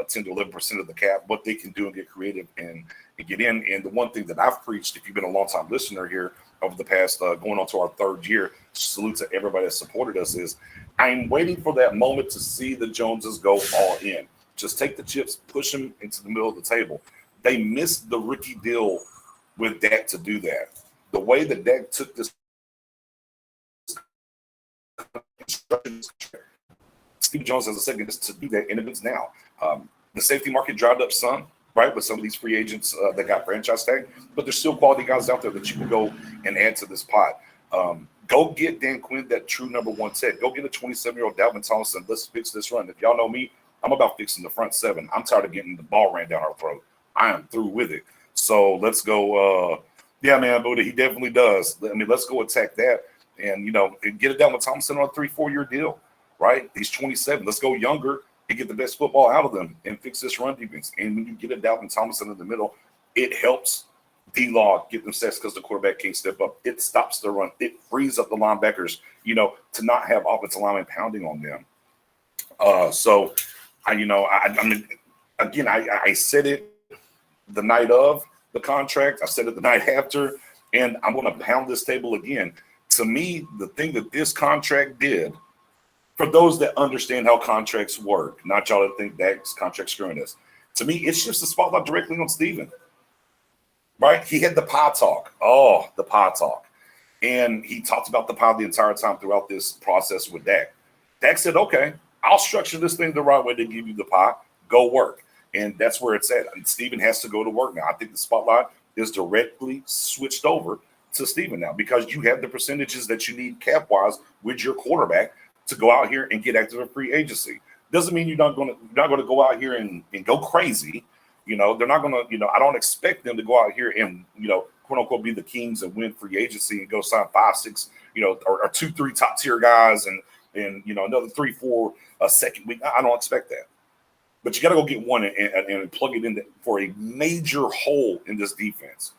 10 to 11% of the cap, what they can do and get creative and get in. And the one thing that I've preached, if you've been a long-time listener here over the past going on to our 3rd year, salute to everybody that supported us, is I'm waiting for that moment to see the Joneses go all in. Just take the chips, push them into the middle of the table. They missed the rookie deal with Dak to do that. The way that Dak took this Steve Jones has a second to do that, and it's now. The safety market dried up some, right, with some of these free agents that got franchise tag, but there's still quality guys out there that you can go and add to this pot. Go get Dan Quinn, that true number 1 tech. Go get a 27-year-old Dalvin Tomlinson. Let's fix this run. If y'all know me, I'm about fixing the front 7. I'm tired of getting the ball ran down our throat. I am through with it. So let's go. Yeah, man, Buddha, he definitely does. Let's go attack that and, and get it down with Tomlinson on a 3-4 year deal. Right? He's 27. Let's go younger and get the best football out of them and fix this run defense. And when you get it Dalvin Tomlinson in the middle, it helps D-Law get them sets because the quarterback can't step up. It stops the run. It frees up the linebackers, to not have offensive linemen pounding on them. again, I said it the night of the contract. I said it the night after, and I'm going to pound this table again. To me, the thing that this contract did, for those that understand how contracts work, not y'all that think Dak's contract screwing us, to me, it shifts the spotlight directly on Steven. Right? He had the pie talk. Oh, the pie talk. And he talked about the pie the entire time throughout this process with Dak. Dak said, okay, I'll structure this thing the right way to give you the pie. Go work. And that's where it's at. And Steven has to go to work now. I think the spotlight is directly switched over to Steven now because you have the percentages that you need cap-wise with your quarterback to go out here and get active in free agency. Doesn't mean you're not going to go out here and go crazy. You know, they're not going to, I don't expect them to go out here and, quote unquote, be the Kings and win free agency and go sign 5, 6, or 2, 3 top tier guys and another 3, 4 second week. I don't expect that. But you got to go get one and plug it in for a major hole in this defense.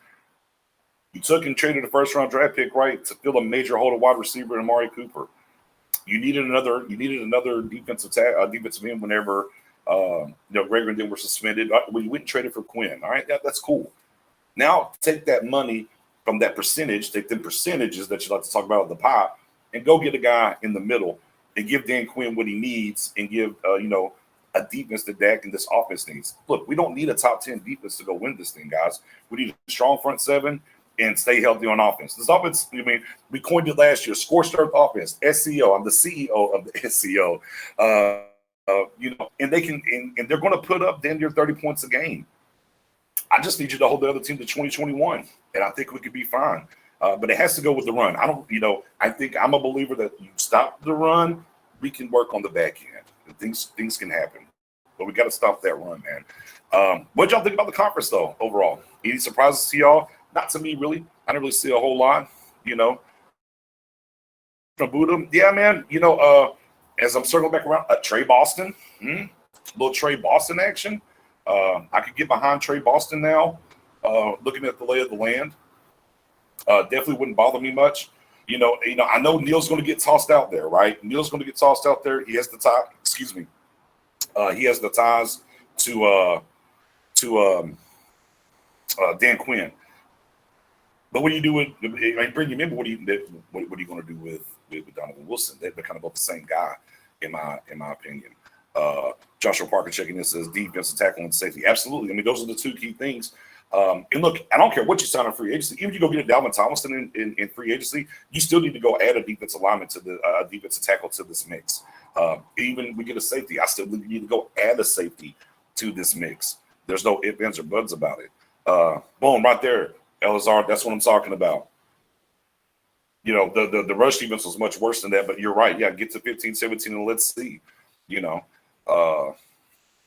You took and traded a first-round draft pick, right, to fill a major hole to wide receiver in Amari Cooper. You needed another defensive end whenever Gregory and them were suspended. We went and traded for Quinn. All right, that's cool. Now take that money from that percentage, take the percentages that you like to talk about at the pie, and go get a guy in the middle and give Dan Quinn what he needs and give a defense that Dak and this offense needs. Look, we don't need a top 10 defense to go win this thing, guys. We need a strong front seven and stay healthy on offense. This offense, we coined it last year, scorched earth offense, SEO. I'm the CEO of the SEO. And they can, and they're going to put up damn near 30 points a game. I just need you to hold the other team to 2021, and I think we could be fine. But it has to go with the run. I think I'm a believer that you stop the run, we can work on the back end. Things can happen, but we got to stop that run, man. What y'all think about the conference, though, overall? Any surprises to y'all? Not to me, really. I didn't really see a whole lot, From Buddha, yeah, man. As I'm circling back around, Trey Boston, little Trey Boston action. I could get behind Trey Boston now, looking at the lay of the land. Definitely wouldn't bother me much. I know Neil's going to get tossed out there, right? Neil's going to get tossed out there. He has the tie. Excuse me. He has the ties to Dan Quinn. But what do you do with? Bring him in. What are you going to do with Donovan Wilson? They're kind of both the same guy, in my opinion. Joshua Parker checking in says defensive tackle and safety. Absolutely. Those are the two key things. And look, I don't care what you sign in free agency. Even if you go get a Dalvin Tomlinson in free agency, you still need to go add a defensive lineman to the defensive tackle to this mix. Even we get a safety, I still need to go add a safety to this mix. There's no ifs, ands, or buts about it. Boom, right there, Elazar. That's what I'm talking about. The rush defense was much worse than that, but you're right. Yeah, get to 15, 17, and let's see.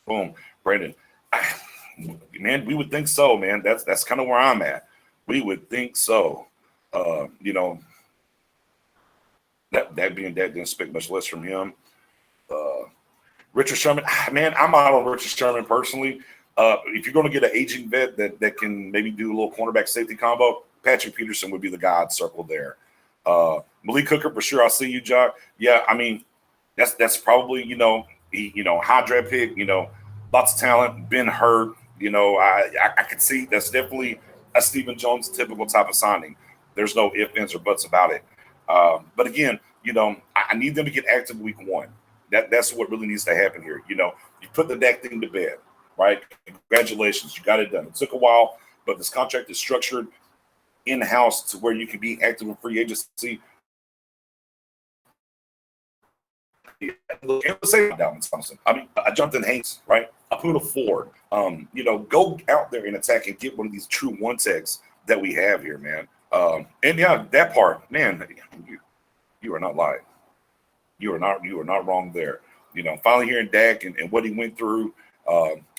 Boom, Brandon. Man, we would think so, man. That's kind of where I'm at. We would think so. That being that, didn't expect much less from him. Richard Sherman, man, I'm out on Richard Sherman personally. If you're going to get an aging vet that can maybe do a little cornerback safety combo, Patrick Peterson would be the guy I'd circle there. Malik Hooker, for sure. I see you, Jock. Yeah, that's probably, high draft pick, lots of talent, been hurt. I could see that's definitely a Stephen Jones typical type of signing. There's no ifs, ands, or buts about it. But again, I need them to get active week 1. That's what really needs to happen here. You put the Dak thing to bed, right? Congratulations, you got it done. It took a while, but this contract is structured in-house to where you can be active in free agency. Say Dalvin Thompson. Jonathan Haynes, right? Apuna Ford. Go out there and attack and get one of these true one-techs that we have here, man. And yeah, that part, man, you are not lying. You are not wrong there. Finally hearing Dak and what he went through,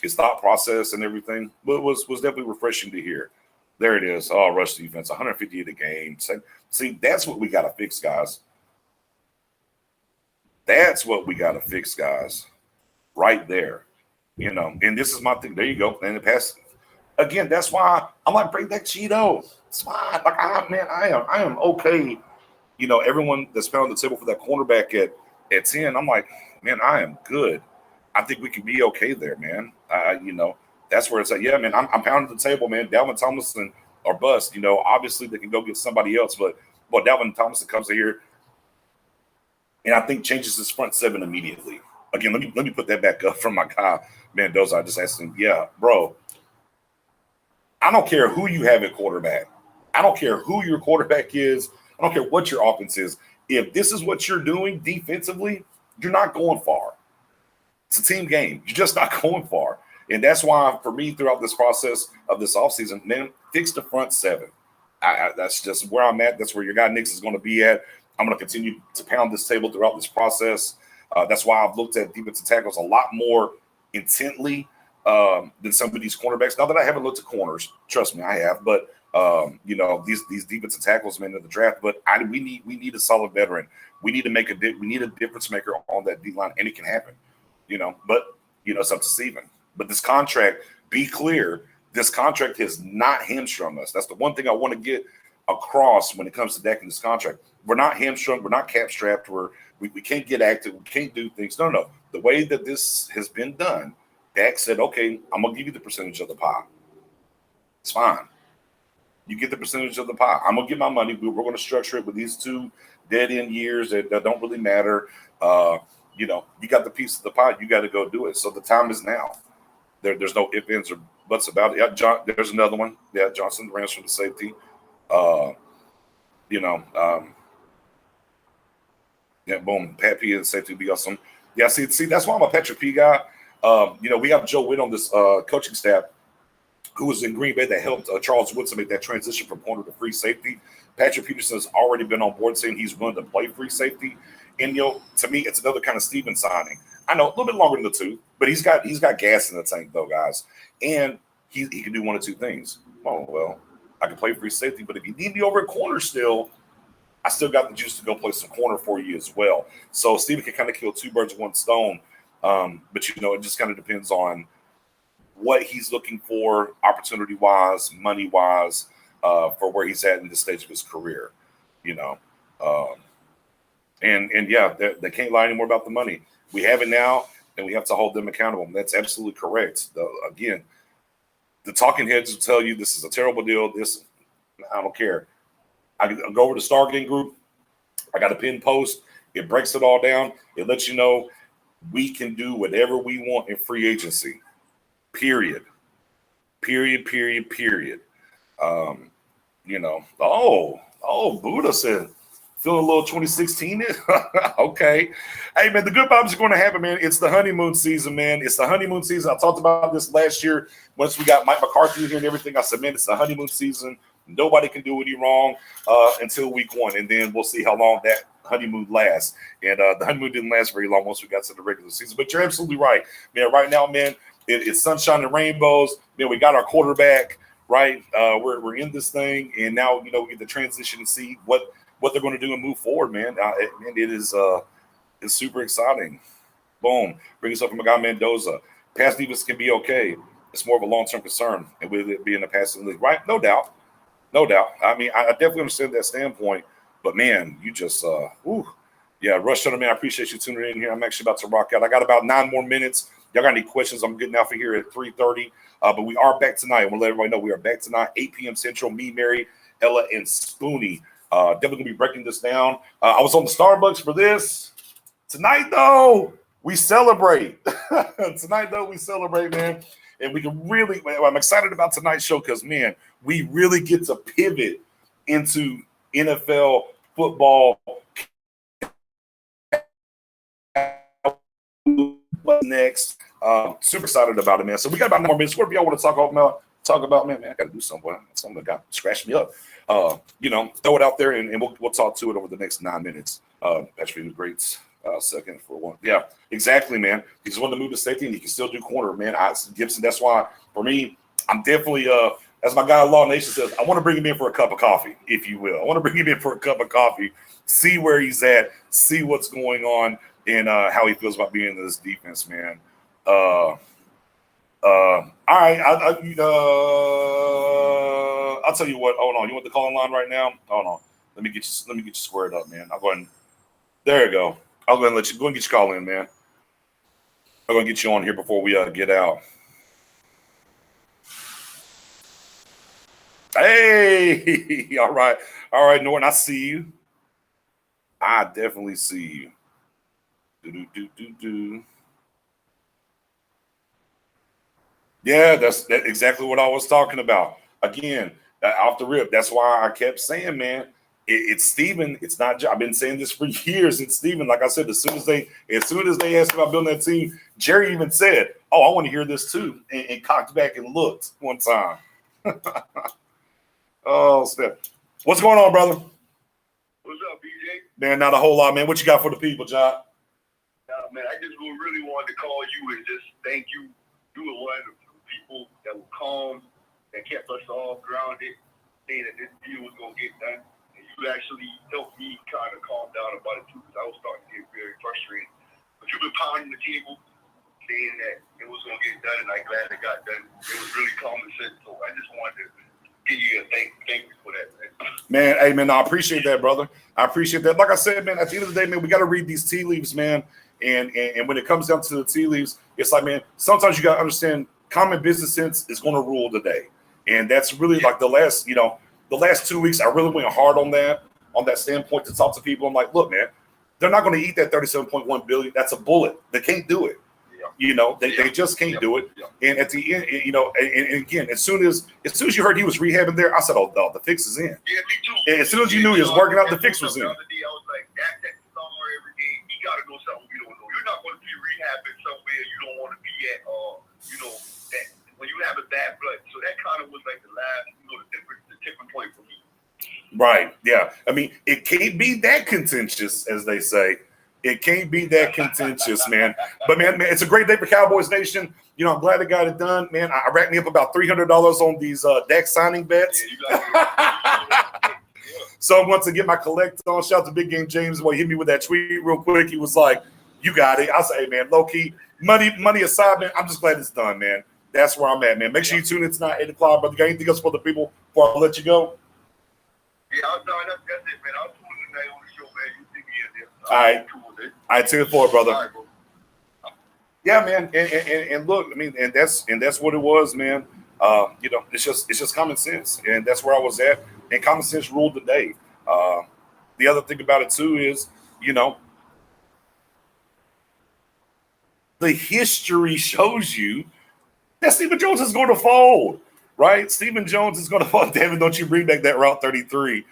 his thought process and everything was definitely refreshing to hear. There it is. Oh, rush defense, 158 a game. See, that's what we got to fix, guys. That's what we got to fix, guys. Right there. And this is my thing. There you go. And the pass. Again, that's why I'm like, bring back Cheeto. It's fine. Like, I am okay. Everyone that's been on the table for that cornerback at 10, I'm like, man, I am good. I think we can be okay there, man. That's where it's at. Yeah, man, I'm pounding the table, man. Dalvin Tomlinson or bust. Obviously they can go get somebody else, but Dalvin Tomlinson comes in here and I think changes his front seven immediately. Again, let me put that back up from my guy Mendoza. I just asked him, yeah, bro. I don't care who you have at quarterback. I don't care who your quarterback is. I don't care what your offense is. If this is what you're doing defensively, you're not going far. It's a team game. You're just not going far. And that's why, for me, throughout this process of this offseason, man, fix the front seven. That's just where I'm at. That's where your guy Nix is going to be at. I'm going to continue to pound this table throughout this process. That's why I've looked at defensive tackles a lot more intently than some of these cornerbacks. Not that I haven't looked at corners. Trust me, I have. But, these defensive tackles, man, in the draft. But we need a solid veteran. We need a difference maker on that D line, and it can happen. But it's up to Steven. But this contract, be clear, this contract has not hamstrung us. That's the one thing I want to get across when it comes to Dak and this contract. We're not hamstrung. We're not cap strapped. We can't get active. We can't do things. No. The way that this has been done, Dak said, okay, I'm going to give you the percentage of the pie. It's fine. You get the percentage of the pie. I'm going to get my money. We're going to structure it with these 2 dead-end years that don't really matter. You got the piece of the pie. You got to go do it. So the time is now. There's no ifs, ands, or buts about it. Yeah, there's another one. Yeah, Johnson, Rams from the safety. Yeah, boom. Pat P and safety would be awesome. Yeah, see, that's why I'm a Patrick P guy. We have Joe Witt on this coaching staff who was in Green Bay that helped Charles Woodson make that transition from corner to free safety. Patrick Peterson has already been on board saying he's willing to play free safety. And, to me, it's another kind of Steven signing. I know a little bit longer than the 2, but he's got gas in the tank, though, guys. And he can do one of 2 things. Oh, well, I can play free safety, but if you need me over at corner still, I still got the juice to go play some corner for you as well. So Steven can kind of kill 2 birds with 1 stone. But, it just kind of depends on what he's looking for opportunity-wise, money-wise, for where he's at in this stage of his career, And yeah, they can't lie anymore about the money. We have it now, and we have to hold them accountable. That's absolutely correct. Again, the talking heads will tell you this is a terrible deal. I don't care. I go over to Stargate Group. I got a pin post. It breaks it all down. It lets you know we can do whatever we want in free agency. Period. Buddha said, feeling a little 2016. Okay. Hey, man, the good vibes are going to happen, man. It's the honeymoon season, man. It's the honeymoon season. I talked about this last year once we got Mike McCarthy in here and everything. I said, man, it's the honeymoon season. Nobody can do any wrong until week 1, and then we'll see how long that honeymoon lasts. And the honeymoon didn't last very long once we got to the regular season. But you're absolutely right, man. Right now, man, it's sunshine and rainbows. Man, we got our quarterback, right? We're in this thing, and now we get the transition and see what they're going to do and move forward, man. It's super exciting. Boom. Bring us up from a guy Mendoza. Pass defense can be okay. It's more of a long-term concern, and with it being a passing league, right? No doubt. I mean, I definitely understand that standpoint, but man, you just, yeah, Rush Shutter, man, I appreciate you tuning in here. I'm actually about to rock out. I got about 9 more minutes. Y'all got any questions? I'm getting out for here at 3:30, but we are back tonight. I want to let everybody know we are back tonight, 8 p.m. Central. Me, Mary, Ella, and Spoonie. Definitely going to be breaking this down. I was on the Starbucks for this. Tonight, though, we celebrate. Man. And we can really, I'm excited about tonight's show because, man, we really get to pivot into NFL football. What's next? Super excited about it, man. So we got about 9 more minutes. What do y'all want to talk about, man? I got to do something. Something that got scratched me up. Throw it out there, and we'll talk to it over the next 9 minutes. Patrick was great. Second for 1. Yeah, exactly, man. He just wanted to move to safety, and he can still do corner, man. Gibson, that's why, for me, I'm definitely, as my guy Law Nation says, I want to bring him in for a cup of coffee, if you will. I want to bring him in for a cup of coffee, see where he's at, see what's going on, and how he feels about being in this defense, man. All right, I'll tell you what. Hold on, you want the calling line right now? Hold on, let me get you squared up, man. I'll go ahead and there you go. I'll go ahead and let you go and get your call in, man. I'm going to get you on here before we get out. Hey, all right, Norton, I see you. I definitely see you. Yeah, that's exactly what I was talking about. Again, off the rip. That's why I kept saying, man, it's Steven. It's not. I've been saying this for years. It's Steven. Like I said, as soon as they asked about building that team, Jerry even said, "Oh, I want to hear this too," and cocked back and looked one time. Oh, snap! What's going on, brother? What's up, BJ? Man, not a whole lot, man. What you got for the people, John? Man, I just really wanted to call you and just thank you. You were one of the people that were calm, that kept us all grounded, saying that this deal was going to get done. And you actually helped me kind of calm down about it too, because I was starting to get very frustrated. But you've been pounding the table, saying that it was going to get done, and I'm glad it got done. It was really common sense. So I just wanted to give you a thank you for that, man. Man, hey, man, I appreciate that, brother. I appreciate that. Like I said, man, at the end of the day, man, we got to read these tea leaves, man. And when it comes down to the tea leaves, it's like, man, sometimes you got to understand common business sense is going to rule the day. And that's really like the last 2 weeks, I really went hard on that standpoint to talk to people. I'm like, look, man, they're not going to eat that $37.1 billion. That's a bullet. They can't do it. They just can't do it. And at the end, and again, as soon as you heard he was rehabbing there, I said, oh, the fix is in. Yeah, me too. And as soon as you knew he was working out, the fix was in. The other day, I was like, that somewhere every day. He got to go somewhere we don't know. You're not going to be rehabbing somewhere you don't want to be at, that when you have a bad blood. So that kind of was like the last, the tipping point for me. Right. Yeah. I mean, it can't be that contentious, as they say. It can't be that contentious, man. But man, it's a great day for Cowboys Nation. I'm glad I got it done, man. I racked me up about $300 on these Dak signing bets. So I'm going to get my collect on. Shout out to Big Game James. He hit me with that tweet real quick. He was like, "You got it." I say, "Hey, man, low key, money aside, man. I'm just glad it's done, man. That's where I'm at, man. Make sure you tune in tonight, 8 o'clock. Brother, got anything else for the people before I let you go?" Yeah, no, that's it, man. I'll tune in tonight on the show, man. You see me in there. All right, 10-4, brother. Yeah, man, and look, I mean, and that's what it was, man. It's just common sense, and that's where I was at, and common sense ruled the day. The other thing about it too is, the history shows you that Stephen Jones is going to fold, right? Stephen Jones is going to fold. Damn it, don't you bring back that Route 33?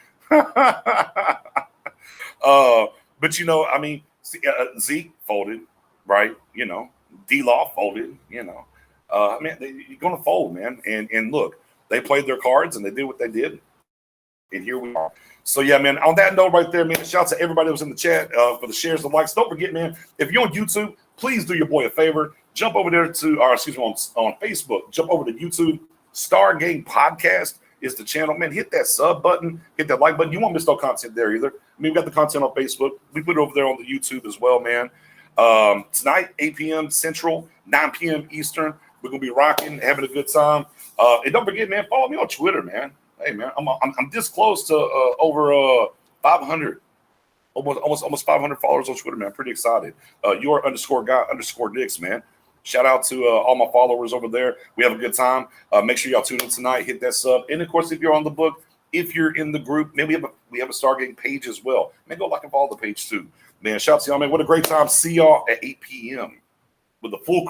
But I mean, Zeke folded, right? D-Law folded, man, you're going to fold, man. And look, they played their cards and they did what they did. And here we are. So, yeah, man, on that note right there, man, shout out to everybody that was in the chat for the shares and likes. Don't forget, man, if you're on YouTube, please do your boy a favor. Jump over there on Facebook. Jump over to YouTube. Star Game Podcast is the channel. Man, hit that sub button. Hit that like button. You won't miss no content there either. I mean, we got the content on Facebook. We put it over there on the YouTube as well, man. Tonight, 8 p.m. Central, 9 p.m. Eastern. We're going to be rocking, having a good time. And don't forget, man, follow me on Twitter, man. Hey, man, I'm this close to over 500, almost 500 followers on Twitter, man. I'm pretty excited. Your _guy_Knicks, man. Shout out to all my followers over there. We have a good time. Make sure y'all tune in tonight. Hit that sub. And, of course, if you're on the book, if you're in the group, man, we have a Stargate page as well. Man, go like and follow the page, too. Man, shout out to y'all, man. What a great time. See y'all at 8 p.m. with the full